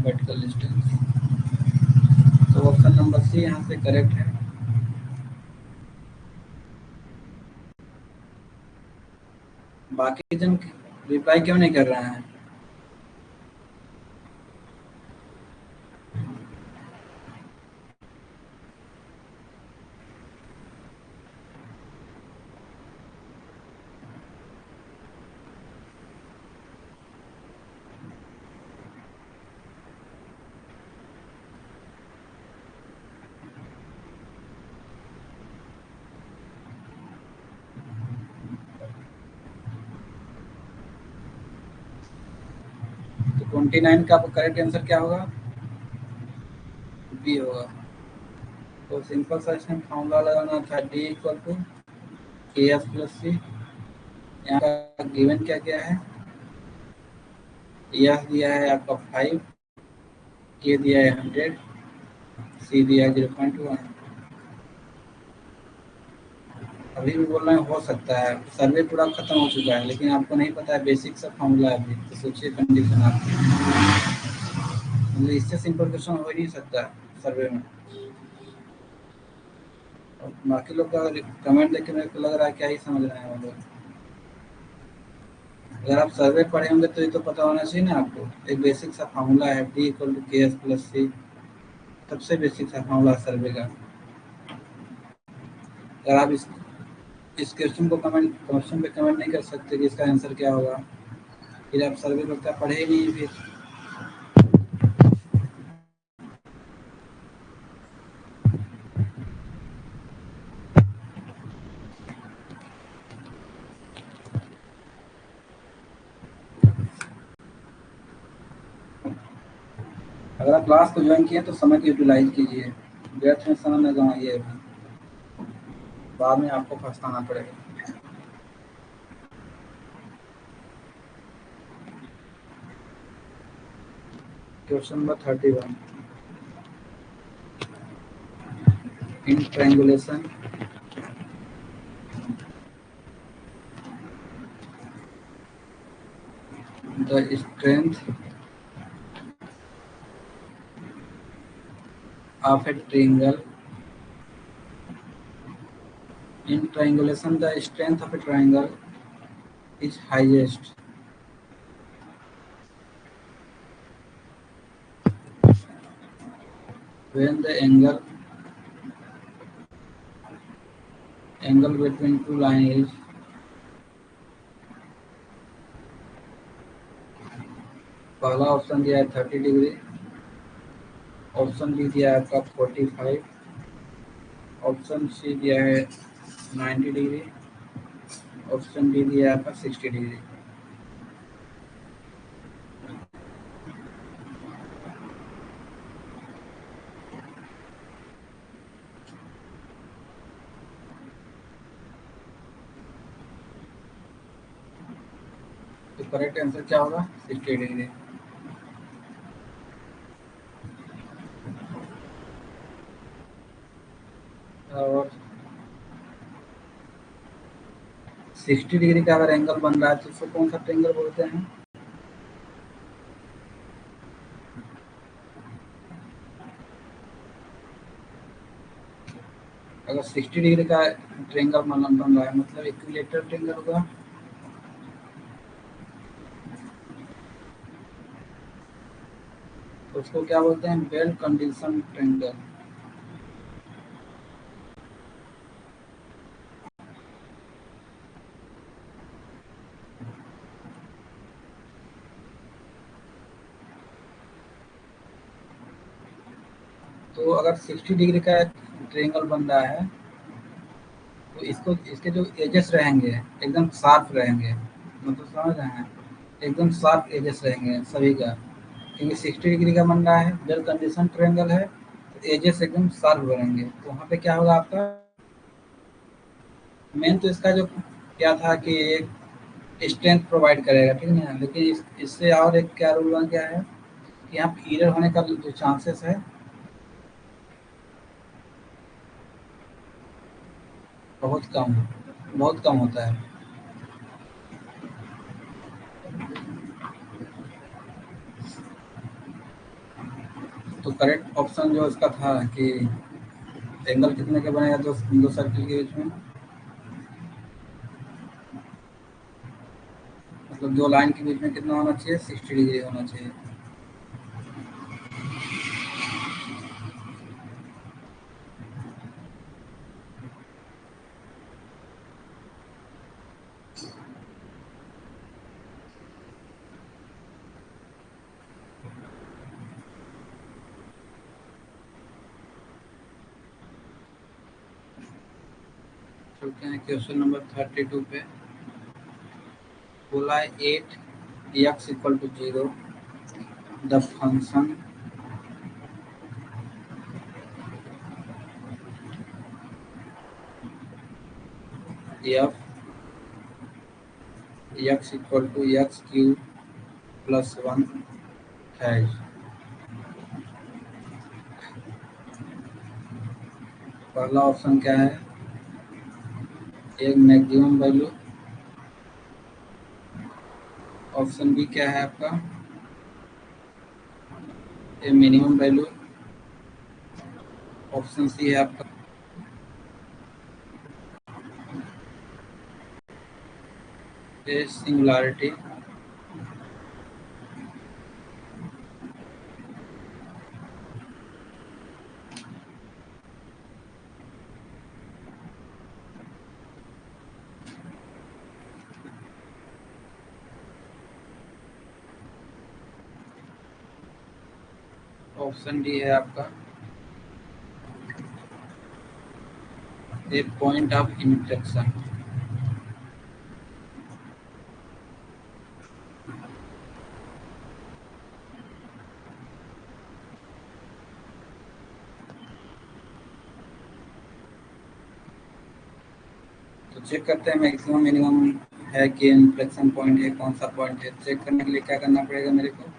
वर्टिकल डिस्टेंस। तो ऑप्शन नंबर सी यहाँ से करेक्ट है। बाकी जन रिप्लाई क्यों नहीं कर रहे हैं? तो 29 का करेक्ट आंसर क्या होगा? बी होगा। तो सिंपल सा इसमें फॉर्मूला लगाना था, डी इक्वल टू के एस प्लस सी। यहाँ का गिवन क्या क्या है? एस दिया है आपका 5, के दिया है 100, सी दिया है 0.1। अभी भी बोल रहे हैं हो सकता है, सर्वे पूरा खत्म हो चुका है लेकिन आपको नहीं पता है बेसिक सा फॉर्मूला है अभी, तो सोचिए कंडीशन आपकी, मतलब इससे सिंपल क्वेश्चन हो ही नहीं सकता सर्वे में। और बाकी लोग का कमेंट देख के मेरे को लग रहा है क्या ही समझ रहे हैं वो लोग। अगर आप सर्वे पढ़े होंगे तो ये तो पता होना चाहिए ना आपको, एक बेसिक सा फॉर्मूला है डी इक्वल टू के एस प्लस सी, सबसे बेसिक सा फॉर्मूला सर्वे का। अगर आप इस क्वेश्चन पे कमेंट नहीं कर सकते कि इसका आंसर क्या होगा, फिर आप सर्वे करता पढ़े ही नहीं फिर। अगर आप क्लास को ज्वाइन किए तो समय को यूटिलाइज कीजिए, व्यर्थ में समय न गंवाइए, बाद में आपको पछताना पड़ेगा। Question number 31, in triangulation the strength of A triangle, in triangulation the strength of a triangle is highest when the angle between two lines is, पहला ऑप्शन दिया है 30 डिग्री, ऑप्शन बी दिया है आपका 45, ऑप्शन सी दिया है 90 degree, option d दिया है आपका 60 डिग्री। तो करेक्ट आंसर क्या होगा? 60 डिग्री। और 60 डिग्री का अगर एंगल बन रहा है तो उसको कौन सा ट्रायंगल बोलते हैं? अगर 60 डिग्री का ट्रायंगल बन रहा है मतलब इक्विलेटरल ट्रायंगल होगा। तो उसको क्या बोलते हैं? Well condition triangle. तो अगर 60 डिग्री का ट्रायंगल बन रहा है तो इसको इसके जो एजेस रहेंगे एकदम शार्प रहेंगे, मतलब समझ रहे हैं, एकदम शार्प एजेस रहेंगे सभी का, क्योंकि 60 डिग्री का बन रहा है, वेल कंडीशन ट्रायंगल है, तो एजेस एकदम शार्प बनेंगे। तो वहाँ पे क्या होगा आपका? मेन तो इसका जो क्या था कि एक स्ट्रेंथ प्रोवाइड करेगा, ठीक है ना, लेकिन इससे और एक क्या रूल बन गया है कि यहाँ पे एरर होने का जो चांसेस है बहुत कम, बहुत कम होता है। तो करेक्ट ऑप्शन जो इसका था कि एंगल कितने का बनेगा दो सर्किल के बीच में, मतलब दो लाइन के बीच में कितना होना चाहिए? 60 डिग्री होना चाहिए। चलते हैं क्वेश्चन नंबर 32 पे। बोला है 8 x = 0, the function f x = x³ + 1 है। पहला ऑप्शन क्या है? एक मैक्सिमम वैल्यू। ऑप्शन बी क्या है आपका? A minimum value. ऑप्शन सी है आपका ए सिंगुलरिटी। ऑप्शन डी है आपका ए पॉइंट ऑफ इंटरेक्शन। तो चेक करते हैं मैक्सिमम मिनिमम है कि इंफ्लेक्शन पॉइंट है, कौन सा पॉइंट है। चेक करने के लिए क्या करना पड़ेगा मेरे को?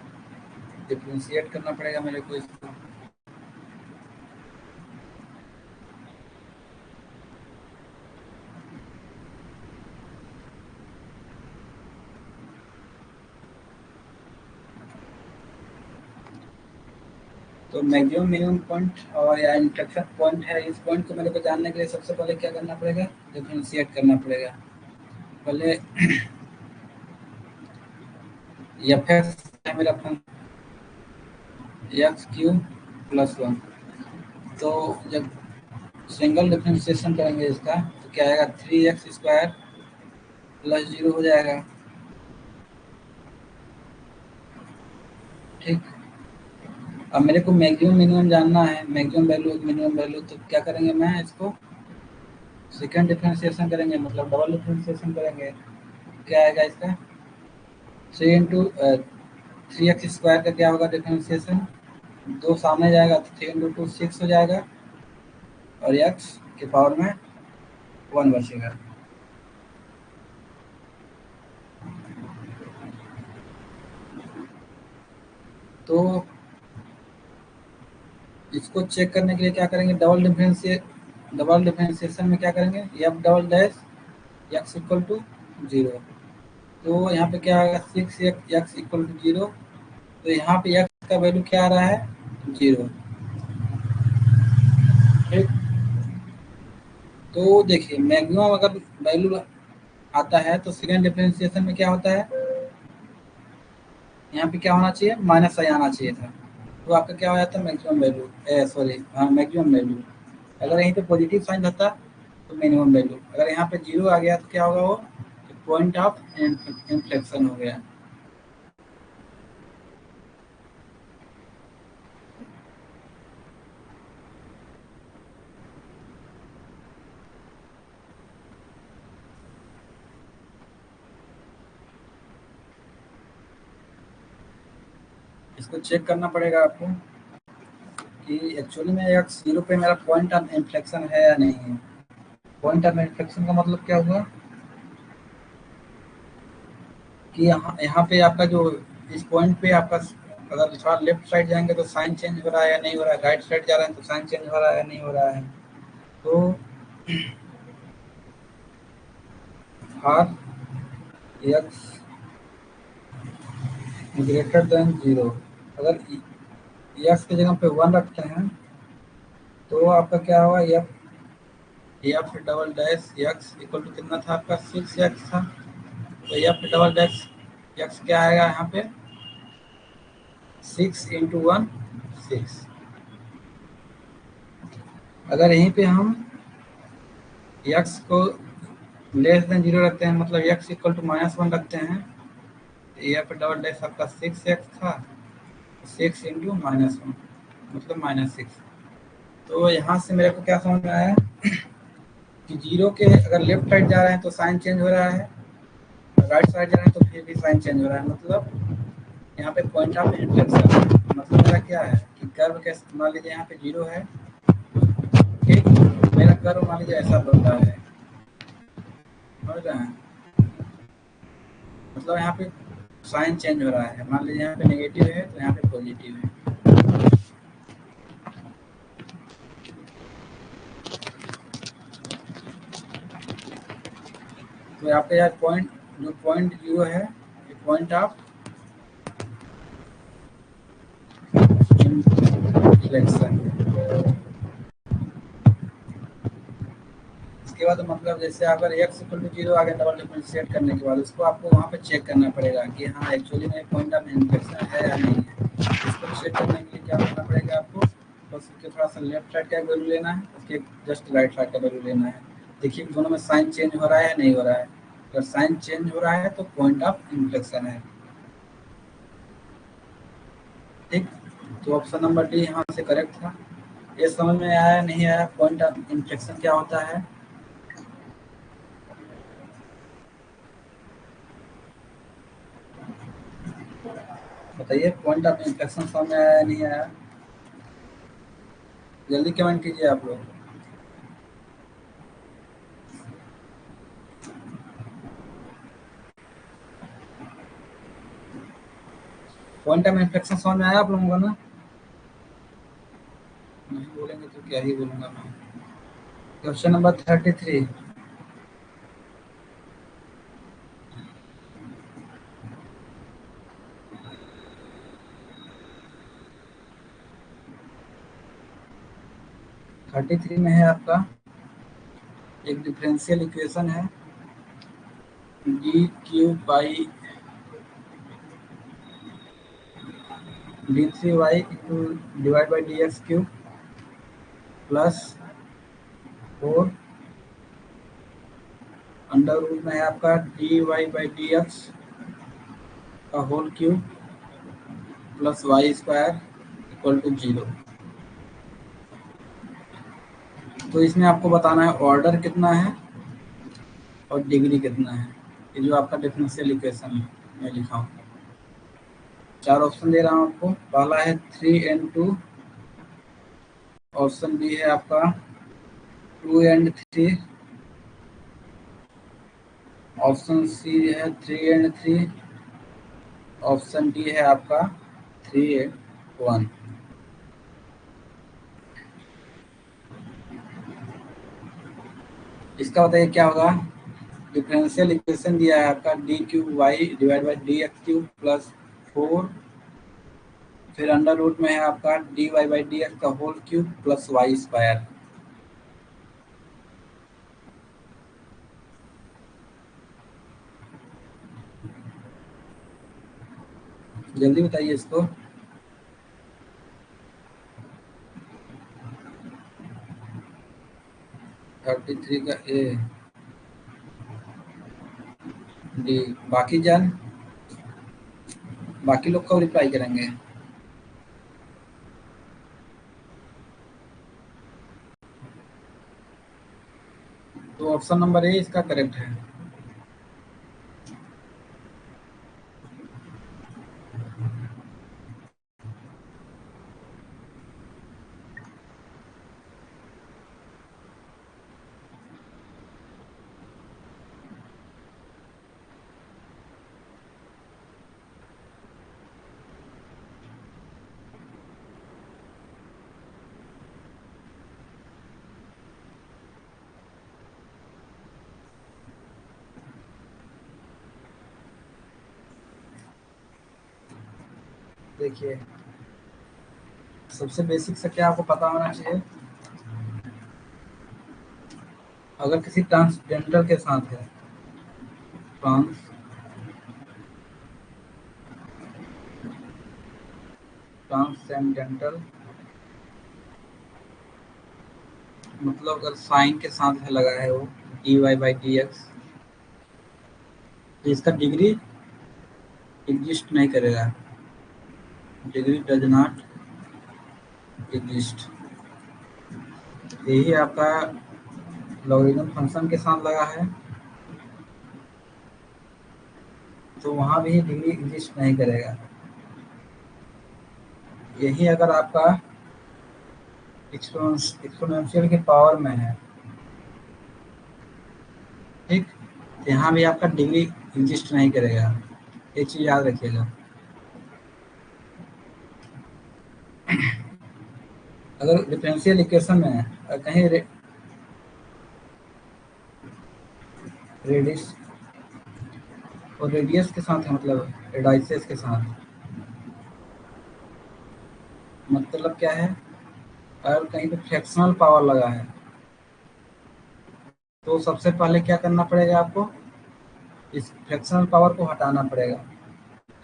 डिफ्रेंशिएट करना पड़ेगा मेरे को इसको। तो मैक्सिमम मिनिमम पॉइंट और या इंटरेक्शन पॉइंट है, इस पॉइंट को मेरे को जानने के लिए सबसे पहले क्या करना पड़ेगा? डिफ्रेंशिएट करना पड़ेगा। पहले एफ एक्स है मेरा x³ + 1। तो जब सिंगल डिफ्रेंशिएशन करेंगे इसका तो क्या आएगा? 3x² + 0 हो जाएगा। ठीक। अब मेरे को मैक्सिमम मिनिमम जानना है, मैक्सिमम वैल्यू मिनिमम वैल्यू, तो क्या करेंगे? मैं इसको सेकंड डिफरेंशिएशन करेंगे, मतलब डबल डिफरेंशिएशन करेंगे। क्या आएगा इसका? 3x² का क्या होगा डिफरेंशिएशन? 2 सामने जाएगा तो 3 × 2 6 हो जाएगा, और x के पावर में 1 बचेगा। तो इसको चेक करने के लिए क्या करेंगे? डबल डिफरेंशिएशन में क्या करेंगे? f double dash x = 0। तो यहाँ पे क्या आएगा? 6x = 0। तो यहाँ पे x का वैल्यू क्या आ रहा है? 0। ठीक। तो देखिए मैक्सिमम अगर वैल्यू आता है तो सेकेंड डिफरेंशिएशन में क्या होता है? यहाँ पे क्या होना चाहिए? -i आना चाहिए था। तो आपका क्या हो जाता है मैक्सिमम वैल्यू, सॉरी हाँ मैक्सिमम वैल्यू। अगर यहीं पे पॉजिटिव साइन रहता तो मिनिमम वैल्यू, अगर यहाँ पे जीरो आ गया तो क्या होगा वो पॉइंट ऑफ इन्फ्लेक्शन हो गया। इसको चेक करना पड़ेगा आपको कि एक्चुअली में एक्स जीरो पे मेरा पॉइंट ऑफ इन्फ्लेक्शन है या नहीं है। पॉइंट ऑफ इन्फ्लेक्शन का मतलब क्या हुआ कि यहाँ यहाँ पे आपका जो इस पॉइंट पे आपका अगर थोड़ा लेफ्ट साइड जाएंगे तो साइन चेंज हो रहा है या नहीं हो रहा है, राइट साइड जा रहे हैं तो साइन चेंज हो रहा है या नहीं हो रहा है। तो or X greater than zero, अगर एक्स की जगह पे वन रखते हैं तो आपका क्या होगा, F double dash X equal to कितना था आपका 6x था। तो एफ डबल डैश एक्स क्या आएगा यहाँ पे 6 × 1 6। अगर यहीं पे हम एक्स को लेस देन जीरो रखते हैं मतलब एक्स इक्वल टू -1 रखते हैं, एफ डबल डैश आपका 6x था, 6 × -1 मतलब -6। तो यहाँ से मेरे को क्या समझ में आया कि जीरो के अगर लेफ्ट साइड जा रहे हैं तो साइन चेंज हो रहा है, राइट साइड जा रहे हैं तो फिर भी साइन चेंज हो रहा है, मतलब यहाँ पे पॉइंट ऑफ इन्फ्लेक्शन। मतलब मेरा क्या है कि कर्व के मान लीजिए यहाँ पे जीरो है, ठीक, मेरा कर्व मान लीजिए ऐसा बन रहा है, समझ रहे हैं, मतलब यहाँ पे साइन चेंज हो रहा है, मान लीजिए यहाँ पे नेगेटिव है तो यहाँ पे पॉजिटिव है। तो आपका यार पॉइंट जो पॉइंट जीरो है ये पॉइंट ऑफ इन्फ्लेक्शन। इसके बाद मतलब जैसे अगर एक्स इक्वल टू जीरो आ गया डबल डिफरेंशिएट करने के बाद उसको आपको वहाँ पे चेक करना पड़ेगा कि हाँ एक्चुअली में पॉइंट ऑफ इन्फ्लेक्शन है या नहीं है। इसको चेक करने के लिए क्या करना पड़ेगा आपको, बस उसके थोड़ा सा लेफ्ट साइड का वैल्यू लेना है, उसके जस्ट राइट साइड का वैल्यू लेना है। देखिए दोनों में साइन चेंज हो रहा है या नहीं हो रहा है, अगर साइन चेंज हो रहा है तो पॉइंट ऑफ इन्फ्लेक्शन है। ठीक, तो ऑप्शन नंबर डी यहाँ से करेक्ट था। ये समझ में आया नहीं आया पॉइंट ऑफ इन्फ्लेक्शन क्या होता है। बताइए पॉइंट ऑफ इन्फ्लेक्शन समझ में आया नहीं आया, जल्दी कमेंट कीजिए आप लोग। पॉइंट ऑफ इन्फ्लेक्शन समझ में आया आप लोगों को ना, नहीं बोलेंगे तो क्या ही बोलूंगा मैं। Question number 33। थर्टी थ्री में है आपका एक डिफरेंशियल इक्वेशन है d cube by d3y divide by D x cube plus 4 under root में है आपका d Y by D x का whole cube plus y square equal to 0। तो इसमें आपको बताना है ऑर्डर कितना है और डिग्री कितना है। ये जो आपका डिफरेंशियल इक्वेशन में लिखा हूँ, चार ऑप्शन दे रहा हूँ आपको। पहला है 3n2, ऑप्शन बी है आपका 2n3, ऑप्शन सी है 3n3, ऑप्शन डी है आपका 3n1। इसका बताइए क्या होगा। डिफरेंशियल इक्वेशन दिया है आपका d cube y divide by D x cube plus 4, फिर अंडर रूट में है आपका d Y by D x का whole cube plus y square. जल्दी बताइए इसको। 33 का ए डी, बाकी जान बाकी लोग कब रिप्लाई करेंगे? तो ऑप्शन नंबर ए इसका करेक्ट है। देखिए, सबसे बेसिक से क्या आपको पता होना चाहिए, अगर किसी ट्रांसजेंडर के साथ है, ट्रांस ट्रांससेंडेंटल मतलब अगर साइन के साथ है लगा है वो D Y by D X, तो इसका डिग्री एग्जिस्ट नहीं करेगा, डिग्री डज नॉट एग्जिस्ट। यही आपका लॉगरिथम फंक्शन के साथ लगा है, तो वहाँ भी डिग्री एग्जिस्ट नहीं करेगा। यही अगर आपका एक्सपोनेंशियल के पावर में है, ठीक, तो यहाँ भी आपका डिग्री एग्जिस्ट नहीं करेगा, ये चीज़ याद रखिएगा। अगर डिफरेंशियल इक्वेशन में है, कहीं रेडियस और रेडियस के साथ है, मतलब रेडाइसेस के साथ, मतलब क्या है, अगर कहीं पे फ्रैक्शनल पावर लगा है, तो सबसे पहले क्या करना पड़ेगा आपको, इस फ्रैक्शनल पावर को हटाना पड़ेगा।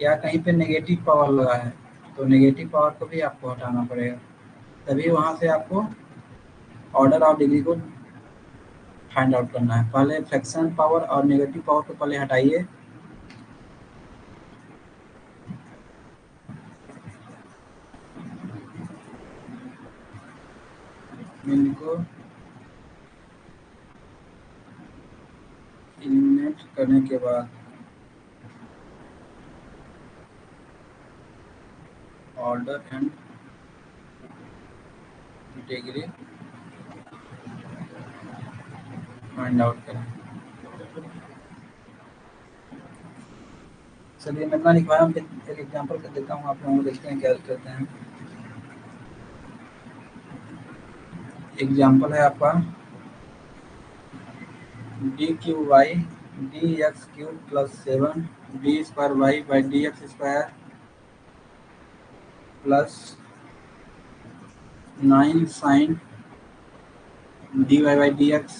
या कहीं पे नेगेटिव पावर लगा है, तो नेगेटिव पावर को भी आपको हटाना पड़ेगा, तभी वहाँ से आपको ऑर्डर ऑफ डिग्री को फाइंड आउट करना है। पहले फ्रैक्शनल पावर और नेगेटिव पावर को पहले हटाइए, इनको एलिमिनेट करने के बाद order and degree find out करें। चलिए मैं इतना लिखवाया हूँ, एक एग्जांपल कर देता हूँ, आप लोग देखते हैं क्या करते हैं। एग्जांपल है आपका D cube Y D x cube plus 7 D square Y by D X square plus 9 sine D Y by D X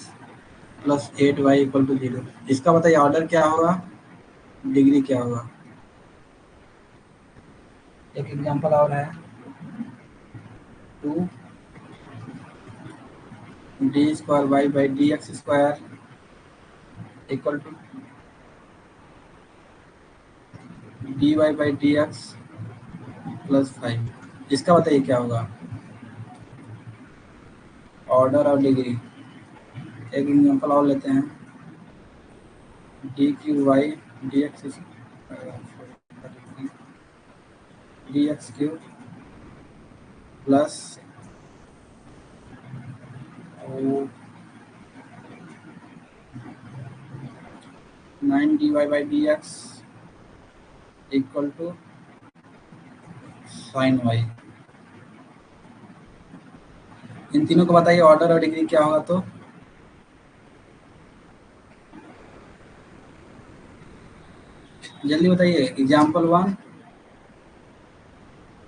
plus 8 Y equal to 0। इसका बताइए ऑर्डर क्या होगा, डिग्री क्या होगा। एक एग्जांपल और है, 2 D square Y by D X square equal to D Y by D X plus 5। इसका बताइए क्या होगा, ऑर्डर और डिग्री। एक एग्जांपल और लेते हैं, d cube Y D x d x cube plus 9 d Y by D x equal to sine y. इन तीनों को बताइए ऑर्डर और डिग्री क्या होगा। तो जल्दी बताइए, एग्जाम्पल 1,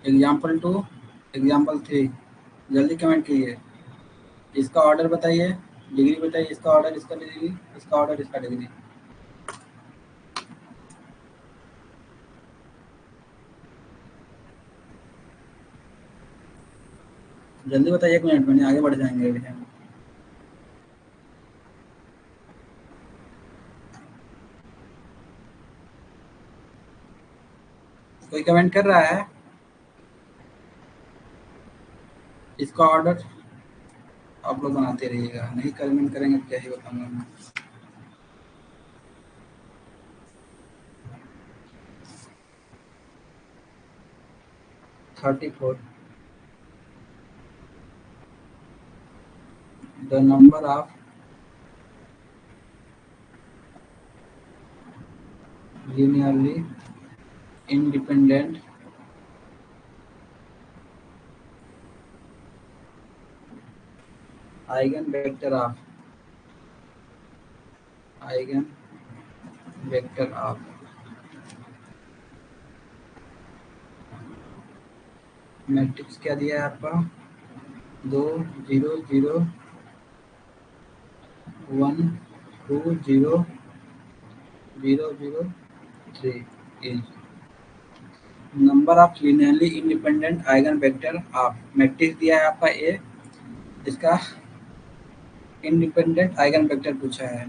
एग्जाम्पल 2, एग्जाम्पल 3, जल्दी कमेंट कीजिए। इसका ऑर्डर बताइए, डिग्री बताइए, इसका ऑर्डर, इसका डिग्री, इसका ऑर्डर, इसका डिग्री। जल्दी बताइए, 1 मिनट में आगे बढ़ जाएंगे। कोई कमेंट कर रहा है? इसका ऑर्डर आप लोग बनाते रहिएगा, नहीं कमेंट करेंगे तो क्या ही बताऊंगा मैं। Thirty four the number of linearly independent eigen vector of matrix क्या दिया है आपका? 2 0 0 1 2 0 0 0 3 is number of linearly independent eigen vector of matrix दिया है आपका ए, इसका इंडिपेंडेंट आइगन वेक्टर पूछा है।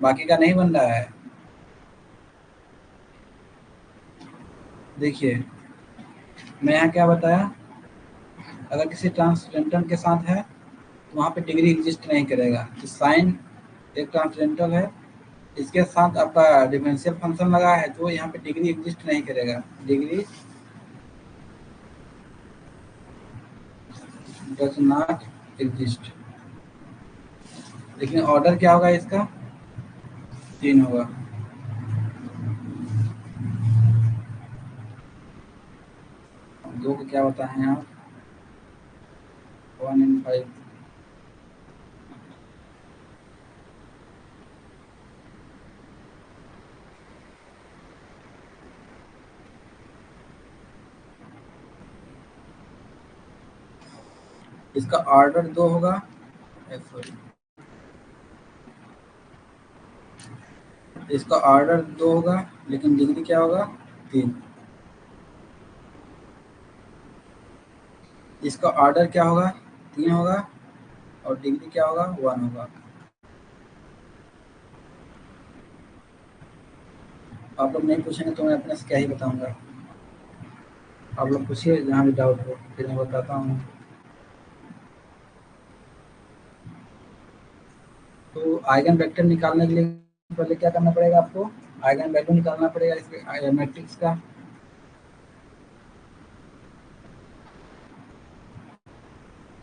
बाकी का नहीं बन रहा है। देखिए मैं यहाँ क्या बताया, अगर किसी ट्रांसडेंटल के साथ है तो वहाँ पे डिग्री एग्जिस्ट नहीं करेगा। तो साइन एक ट्रांसडेंटल है, इसके साथ आपका डिफरेंशियल फंक्शन लगा है तो यहाँ पे डिग्री एग्जिस्ट नहीं करेगा, डिग्री डज नॉट एग्जिस्ट। लेकिन ऑर्डर क्या होगा इसका? 3 होगा। दो को क्या बताएं आप? 1 and 5। इसका ऑर्डर 2 होगा, सॉरी इसका ऑर्डर 2 होगा, लेकिन डिग्री क्या होगा? 3। इसका ऑर्डर क्या होगा? 3 होगा और डिग्री क्या होगा? 1 होगा। आप लोग नहीं पूछेंगे तो मैं अपने से क्या ही बताऊंगा। आप लोग पूछिए जहाँ भी डाउट हो, फिर मैं बताता हूँ। तो आइगन वेक्टर निकालने के लिए पहले क्या करना पड़ेगा आपको? आइगन वैल्यू निकालना पड़ेगा इसके मैट्रिक्स का।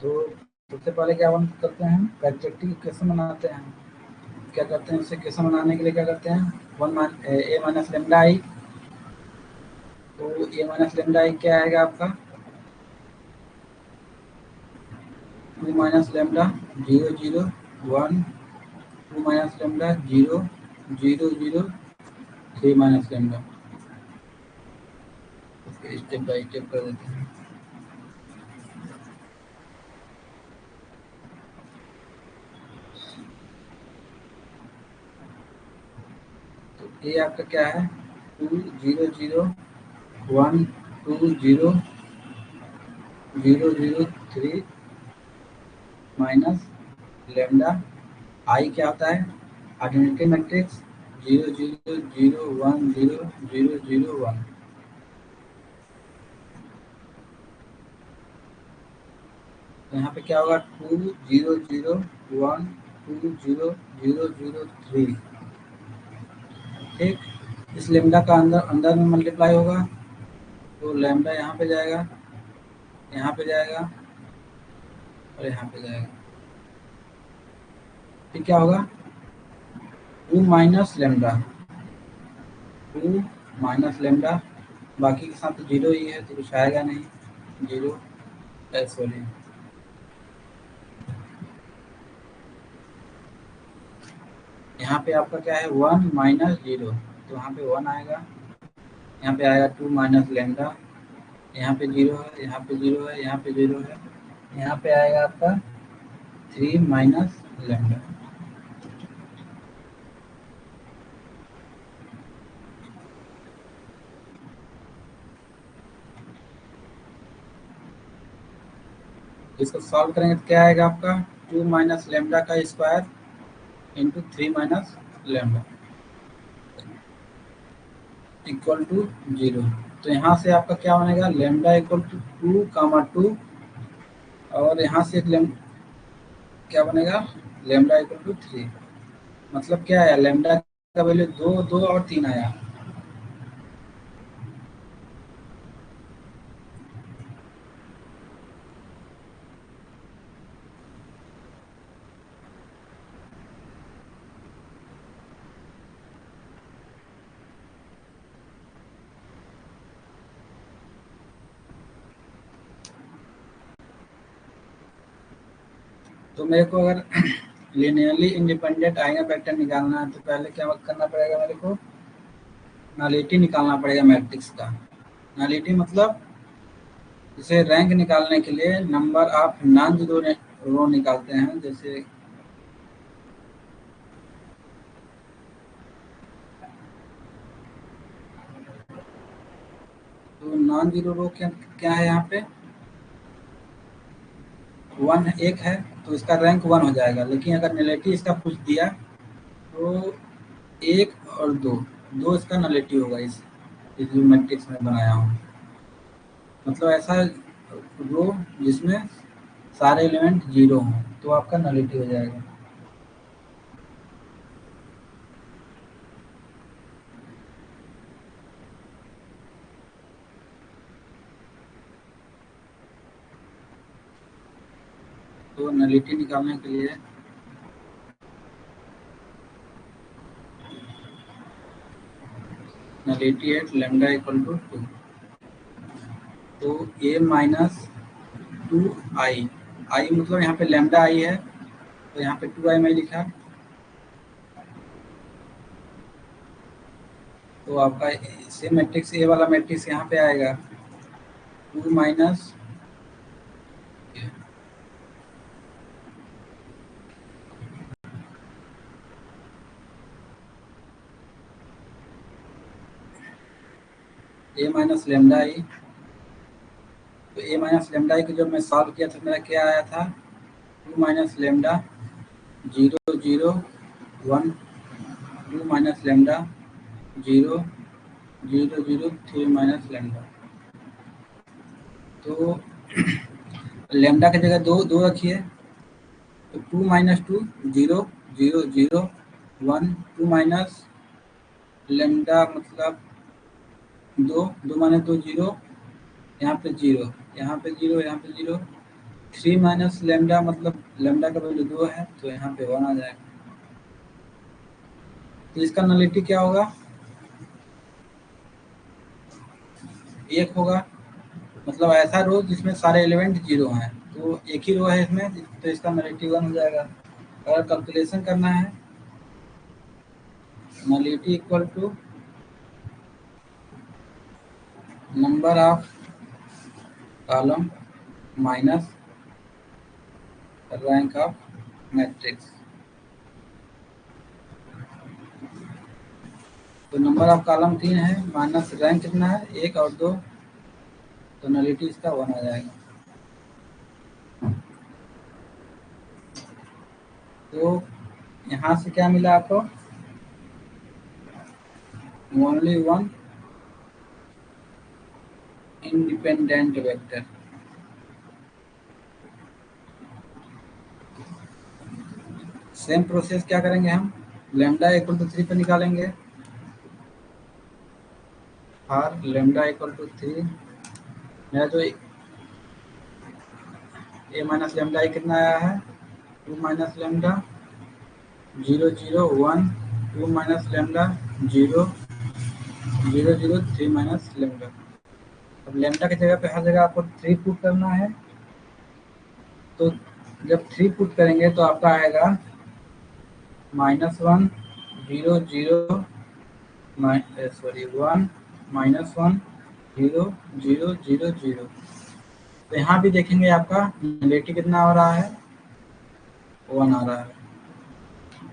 तो सबसे पहले क्या करते हैं? कैरेक्टरिस्टिक इक्वेशन बनाते हैं। क्या करते हैं? इसे इक्वेशन बनाने के लिए क्या करते हैं? ए माइनस लेमडा आई। तो ए माइनस लेमडा आई क्या आएगा आपका? 2 minus lambda 0 0 1 2 minus lambda 0 0 0 3 minus lambda. Step by step कर देते हैं। तो ये आपका क्या है? 2 0 0 1 2 0 0 0 3 माइनस लेमडा आई क्या होता है? Identity matrix 0 0 0 1 0 0 0 1। तो यहाँ पे क्या होगा? 2 0 0 1 2 0 0 0 3। ठीक, इस लेमडा का अंदर अंदर में मल्टीप्लाई होगा तो लेमडा यहाँ पे जाएगा, यहाँ पे जाएगा और यहाँ पे जाएगा। फिर क्या होगा? 2 माइनस लेमडा 2 माइनस लेमडा, बाकी के साथ तो 0 ही है तो कुछ आएगा नहीं, 0 सॉरी। यहाँ पे आपका क्या है? 1 माइनस 0, तो यहाँ पे 1 आएगा, यहाँ पे आएगा 2 माइनस लेमडा, यहाँ पे 0 है, यहाँ पे 0 है, यहाँ पे 0 है, यहाँ पे आएगा आपका 3 माइनस लेमडा। इसको सॉल्व करेंगे तो क्या आएगा आपका? 2 माइनस लेमडा का square into 3 minus lambda equal to 0। तो यहाँ से आपका क्या बनेगा, लेमडा इक्वल टू 2, 2 और यहाँ से क्या बनेगा, लेमडा इक्वल टू 3। मतलब क्या आया, लेमडा का वैल्यू 2, 2 और 3 आया। तो मेरे को अगर लिनियरली इंडिपेंडेंट आइगन वेक्टर निकालना है तो पहले क्या करना पड़ेगा, मेरे को नलिटी निकालना पड़ेगा मैट्रिक्स का। नलिटी मतलब इसे रैंक निकालने के लिए नंबर ऑफ नॉन जीरो रो निकालते हैं। जैसे तो नॉन जीरो रो क्या क्या है, यहाँ पे 1 एक है तो इसका रैंक 1 हो जाएगा। लेकिन अगर नलिटी इसका पूछ दिया तो 1 और 2, 2 इसका नलिटी होगा इस जो मैट्रिक्स में बनाया हूँ। मतलब ऐसा रो जिसमें सारे एलिमेंट जीरो हों तो आपका नलिटी हो जाएगा। तो नलिटी निकालने के लिए nullity at lambda equal to 2, तो ए माइनस 2 आई, आई मतलब यहाँ पे लेमडा आई है तो यहाँ पे 2 आई में लिखा। तो आपका सेम मैट्रिक्स ए वाला मैट्रिक्स यहाँ पे आएगा 2 minus A minus lambda I. तो ए माइनस लेमडा आई को जब मैं सॉल्व किया तो मेरा क्या आया था, 2 minus lambda 0, 0, 1, 2 minus lambda 0, 0, 0, 3 minus lambda. तो लेमडा की जगह दो दो रखिए, तो 2 माइनस 2 0, 0, 0, 1, 2 माइनस लेमडा मतलब 2, 2 माइनस 2 0, यहाँ पे 0, यहाँ पे 0, यहाँ पे 0, 3 माइनस लेमडा मतलब लेमडा का वैल्यू 2 है तो यहाँ पे 1 आ जाएगा। तो इसका नलिटी क्या होगा, 1 होगा। मतलब ऐसा रो जिसमें सारे एलिमेंट जीरो हैं, तो एक ही रो है इसमें तो इसका नलिटी 1 हो जाएगा। अगर कैलकुलेशन करना है, nullity equal to number of column minus rank of matrix. तो नंबर ऑफ कॉलम 3 है, माइनस रैंक कितना है 1 और 2, तो नलिटी इसका 1 आ जाएगा। तो यहाँ से क्या मिला आपको, only one independent vector. Same process क्या करेंगे हम, लेमडा इक्वल टू 3 पे निकालेंगे। और लेमडा इक्वल टू 3, मेरा जो ए माइनस लेमडा आई कितना आया है, 2 minus lambda 0, 0, 1, 2 minus lambda 0, 0, 0, 3 minus lambda. अब लेमडा की जगह पे हर जगह आपको 3 पुट करना है। तो जब 3 पुट करेंगे तो आपका आएगा -1, 0, 0, सॉरी 1, -1, 0, 0, 0, 0। तो यहाँ भी देखेंगे आपका नलिटी कितना हो रहा है, 1 आ रहा है।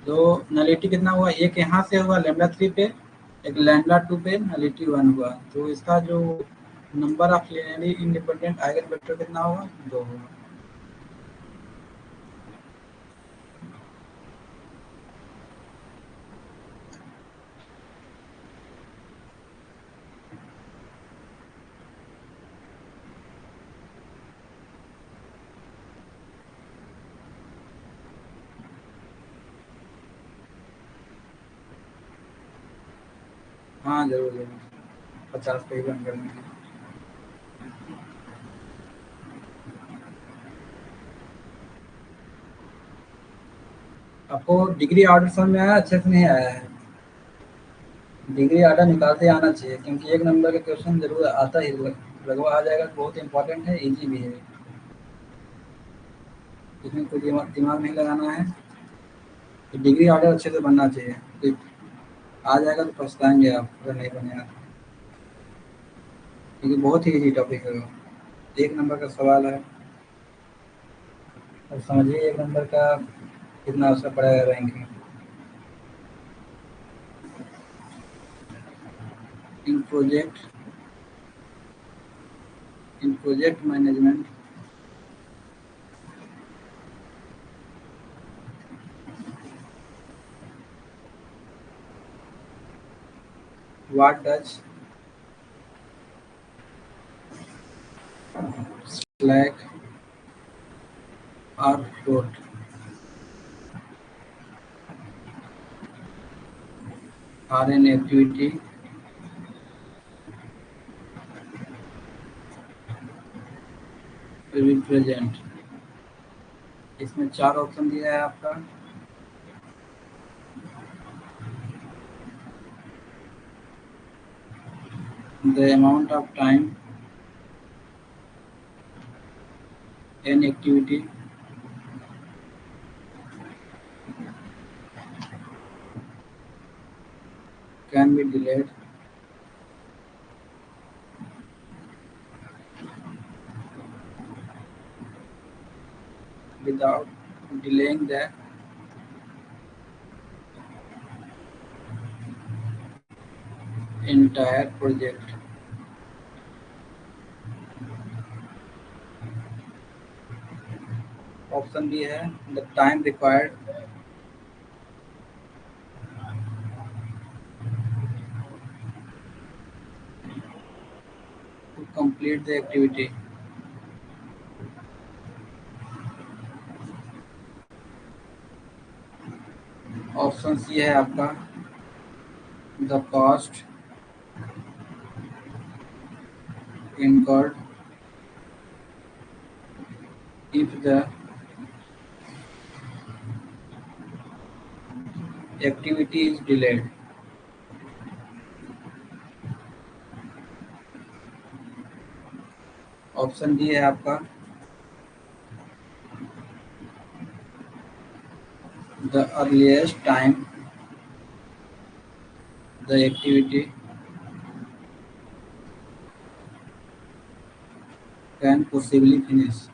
तो नलिटी कितना हुआ, एक यहाँ से हुआ लेमडा 3 पे, एक लेमडा 2 पे नलिटी 1 हुआ। तो इसका जो number of linearly independent eigen vector कितना होगा, 2 होगा। हाँ जरूर जरूर, 50 पे ही रन करेंगे। आपको डिग्री ऑर्डर समझ में आया, अच्छे से नहीं आया है? डिग्री ऑर्डर निकालते आना चाहिए, क्योंकि एक नंबर का क्वेश्चन जरूर आता ही, लगभग आ जाएगा, बहुत इंपॉर्टेंट है, इजी भी है, इसमें कोई दिमाग दिमाग नहीं लगाना है। तो डिग्री ऑर्डर अच्छे से बनना चाहिए, फिर आ जाएगा तो पछताएंगे आप अगर नहीं बनेगा, क्योंकि बहुत ही इजी टॉपिक है वो, एक नंबर का सवाल है। और समझिए एक नंबर का कितना असर पड़ेगा रैंक में। In project in project management, what does slack or float, or an activity represent. इसमें चार ऑप्शन दिया है आपका। The amount of time an activity can be delayed without delaying the entire project। Option b है the time required to complete the activity. Option सी है आपका the cost incurred if the activity is delayed। Option D है आपका the earliest time the activity can possibly finish.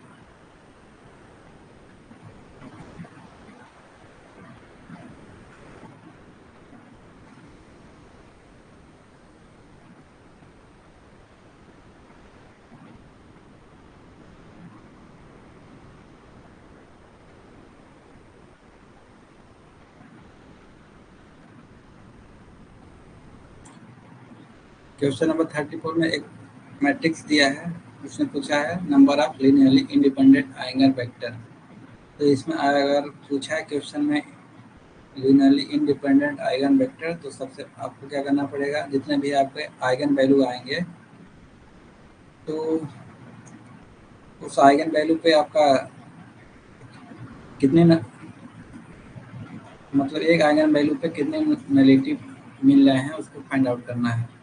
Question number 34 में एक matrix दिया है, उसने पूछा है number of linearly independent eigen vector. तो इसमें अगर पूछा है क्वेश्चन में लीनियरली इंडिपेंडेंट आइगन वेक्टर, तो सबसे आपको क्या करना पड़ेगा, जितने भी आपके आइगन वैल्यू आएंगे तो उस आइगन वैल्यू पे आपका कितने मतलब एक आइगन वैल्यू पे कितने नेगेटिव मिल रहे हैं उसको फाइंड आउट करना है।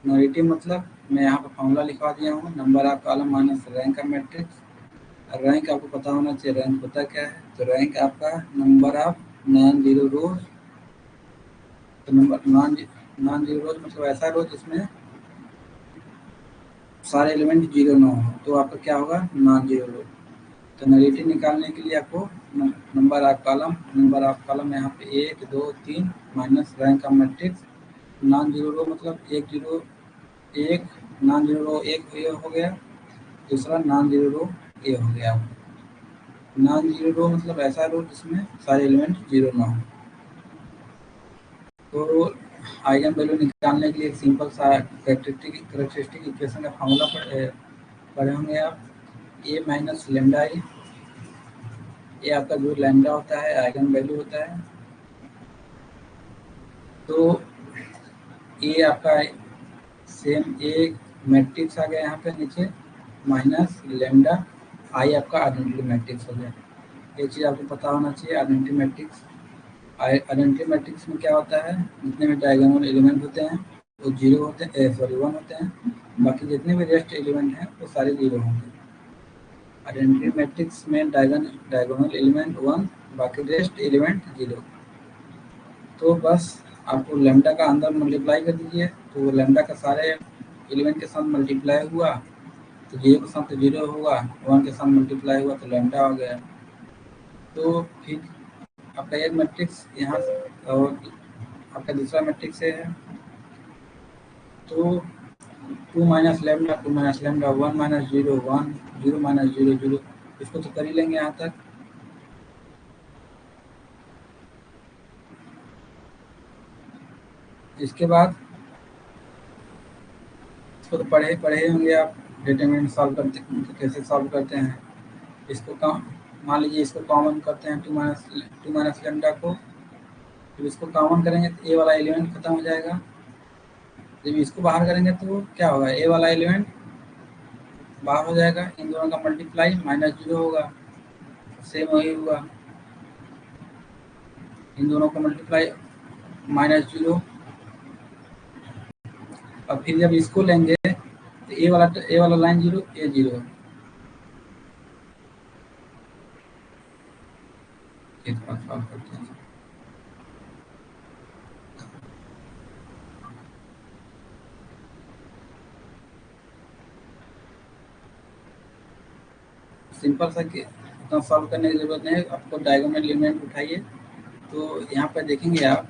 नेगेटिव मतलब मैं यहाँ पर फॉर्मूला लिखवा दिया हूँ, number of column minus rank का मैट्रिक्स। रैंक आपको पता होना चाहिए, रैंक पता क्या है, तो रैंक आपका नंबर ऑफ नॉन जीरो रोज। तो नंबर नॉन जीरो रोज मतलब ऐसा रोज जिसमें सारे एलिमेंट जीरो ना हो, तो आपका क्या होगा, नॉन जीरो रोज। तो नेगेटिव निकालने के लिए आपको नंबर ऑफ कॉलम यहाँ पे एक दो तीन माइनस रैंक का मैट्रिक्स। नॉन जीरो रो मतलब एक जीरो एक, नॉन जीरो रो एक ये हो गया, दूसरा नॉन जीरो रो ये हो गया। नॉन जीरो रो मतलब ऐसा रो जिसमें सारे एलिमेंट जीरो ना हो। तो आइगन वैल्यू निकालने के लिए एक सिंपल सा करेक्टरिस्टिक इक्वेशन का फॉर्मूला पढ़े होंगे आप, ए माइनस लेमडा ए। ये आपका जो लैम्डा होता है आइगन वैल्यू होता है। तो ए आपका सेम ए मैट्रिक्स आ गया यहाँ पे नीचे माइनस लेमडा आई आपका आइडेंटिटी मैट्रिक्स हो गया। ये चीज़ आपको पता होना चाहिए। आइडेंटिटी मैट्रिक्स, आइडेंटिटी मैट्रिक्स में क्या होता है, जितने भी डायगोनल एलिमेंट होते हैं वो जीरो होते हैं, सॉरी 1 होते हैं, बाकी जितने भी रेस्ट एलिमेंट हैं वो सारे जीरो होंगे। आइडेंटिटी मैट्रिक्स में डायगोनल एलिमेंट 1, बाकी रेस्ट एलिमेंट जीरो। तो बस आपको लेमडा का अंदर मल्टीप्लाई कर दीजिए, तो लेमडा का सारे एलिमेंट के साथ मल्टीप्लाई हुआ तो जीरो के साथ तो जीरो होगा, 1 के साथ मल्टीप्लाई हुआ तो लेमडा हो गया। तो फिर आपका एक मैट्रिक्स यहाँ और आपका दूसरा मैट्रिक्स है, तो 2 minus lambda 1 minus zero 1, 0 minus zero 0, इसको तो कर ही लेंगे यहाँ तक। इसके बाद इसको तो पढ़े होंगे आप, डिटरमिनेंट सॉल्व करते कैसे सॉल्व करते हैं। इसको मान लीजिए इसको कॉमन करते हैं 2 माइनस लेमडा को, जब इसको कॉमन करेंगे तो ए वाला एलिमेंट खत्म हो जाएगा। जब इसको बाहर करेंगे तो क्या होगा, ए वाला एलिमेंट बाहर हो जाएगा, इन दोनों का मल्टीप्लाई माइनस जीरो होगा, सेम वही हुआ, इन दोनों का मल्टीप्लाई माइनस जीरो। और फिर जब इसको लेंगे तो ए वाला लाइन जीरो, ए जीरो। सॉल्व करते हैं। सिंपल सा कि उतना सॉल्व करने की जरूरत नहीं है, आपको डायगोनल एलिमेंट उठाइए। तो यहाँ पर देखेंगे आप,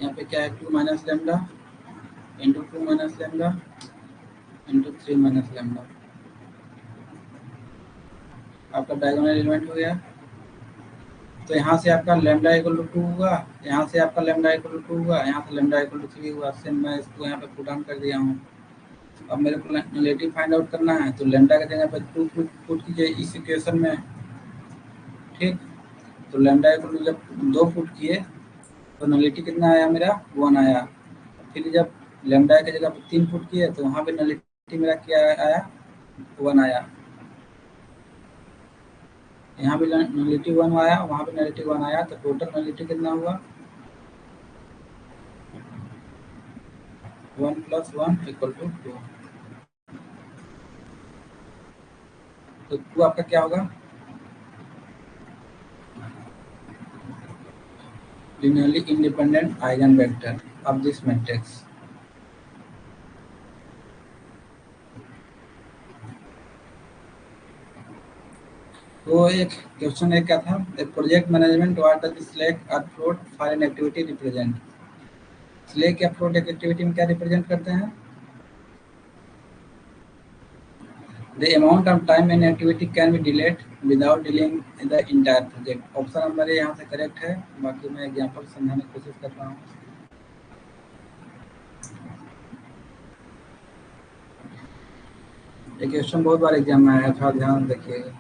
यहाँ पे क्या है, 2 minus lambda into 2 minus lambda into 3 minus lambda, आपका डायगोनल एलिमेंट हो गया। तो यहाँ से आपका लेमडा इक्वल टू 2 हुआ, यहाँ से आपका लेमडा इक्वल टू 2 हुआ, यहाँ से लेमडा इक्वल टू 3 हुआ। सेम मैं इसको यहाँ पे पुट डाउन कर दिया हूँ। अब मेरे को रिलेटिव फाइंड आउट करना है, तो लेमडा के जगह पर 2 पुट कीजिए इस इक्वेशन में, ठीक। तो लेमडा इक्वल टू जब 2 पुट किए तो नलिटी कितना आया मेरा, 1 आया। फिर जब लेमडा की जगह पर 3 पुट किए तो वहाँ पे नलिटी मेरा क्या आया, 1 आया। यहाँ भी नलिटी 1 आया, वहाँ पे नलिटी 1 आया, तो टोटल नलिटी कितना हुआ, 1 + 1 = 2। तो 2 आपका क्या होगा, linearly independent eigenvector of this matrix। तो एक क्वेश्चन एक क्या था, project management what does slack और float for an activity represent. Slack या फ्लोट एक एक्टिविटी में क्या रिप्रेजेंट करते हैं, the amount of time an activity can be delayed without delaying the entire project. Option number a यहाँ से correct है, बाकी मैं एग्जांपल समझाने की कोशिश कर रहा हूँ। ये क्वेश्चन बहुत बार एग्जाम में आया है, थोड़ा ध्यान रखिएगा।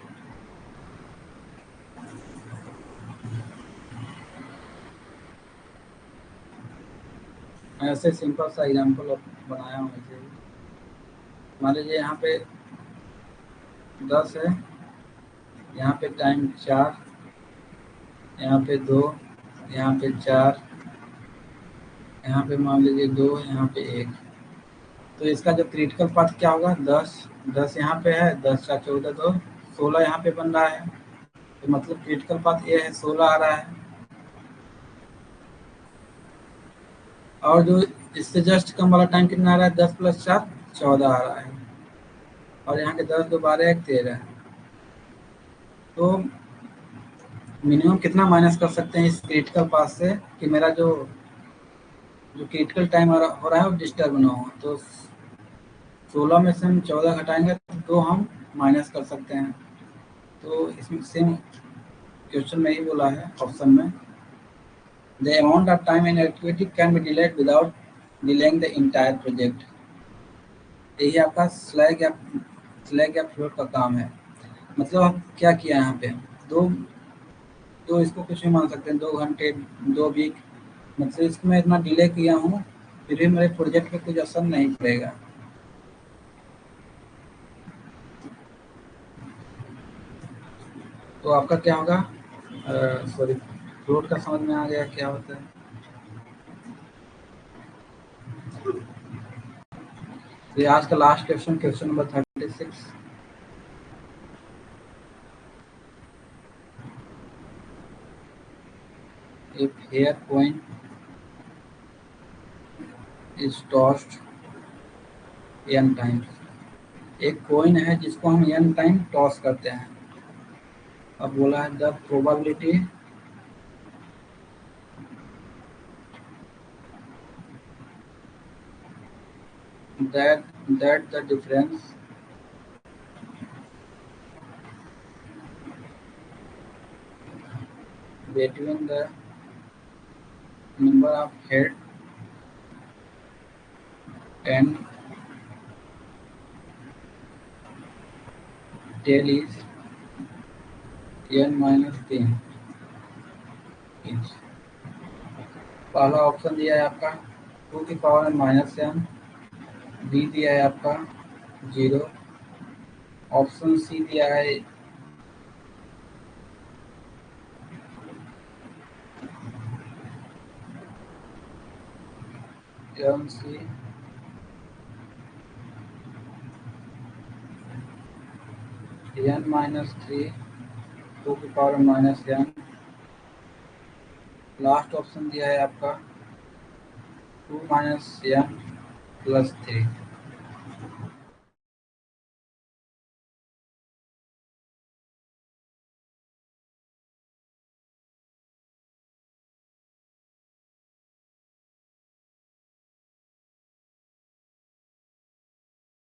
ऐसे सिंपल सा एग्जाम्पल बनाया हूँ। ऐसे मान लीजिए यहाँ पे 10 है, यहाँ पे टाइम 4, यहाँ पे 2, यहाँ पे 4, यहाँ पे मान लीजिए 2, यहाँ पे 1। तो इसका जो क्रिटिकल पाथ क्या होगा, 10 यहाँ पे है, 10 × 14 2, 16 यहाँ पे बन रहा है। तो मतलब क्रिटिकल पाथ ये है, 16 आ रहा है। और जो इससे जस्ट कम वाला टाइम कितना आ रहा है, 10 + 4 14 आ रहा है। और यहाँ के 10 2 12 1 13। तो मिनिमम कितना माइनस कर सकते हैं इस क्रिटिकल पाथ से कि मेरा जो क्रिटिकल टाइम हो रहा है वो डिस्टर्ब ना हो। तो 16 में से हम 14 घटाएंगे तो हम माइनस कर सकते हैं। तो इसमें सेम क्वेश्चन में ही बोला है ऑप्शन में, the amount of time in activity can be delayed without delaying the entire project. यही आपका स्लैग या फ्लोट का काम है। मतलब आप क्या किया यहाँ पे, दो दो इसको कुछ भी मान सकते हैं, 2 घंटे, 2 वीक, मतलब इसको मैं इतना डिले किया हूँ, फिर भी मेरे प्रोजेक्ट पे कुछ असर नहीं पड़ेगा। तो आपका क्या होगा, सॉरी, फ्लोट का समझ में आ गया क्या होता है। तो ये आज का last question, question number 36। If fair coin is tossed n times, एक कॉइन है जिसको हम n टाइम टॉस करते हैं। अब बोला है the probability that the difference between the number of head and tail is n minus 3 inch. पहला ऑप्शन दिया है आपका 2 की पावर -m, बी दिया है आपका 0, ऑप्शन सी दिया है एम सी n-3, 2 की पावर -m, लास्ट ऑप्शन दिया है आपका 2 - m +3।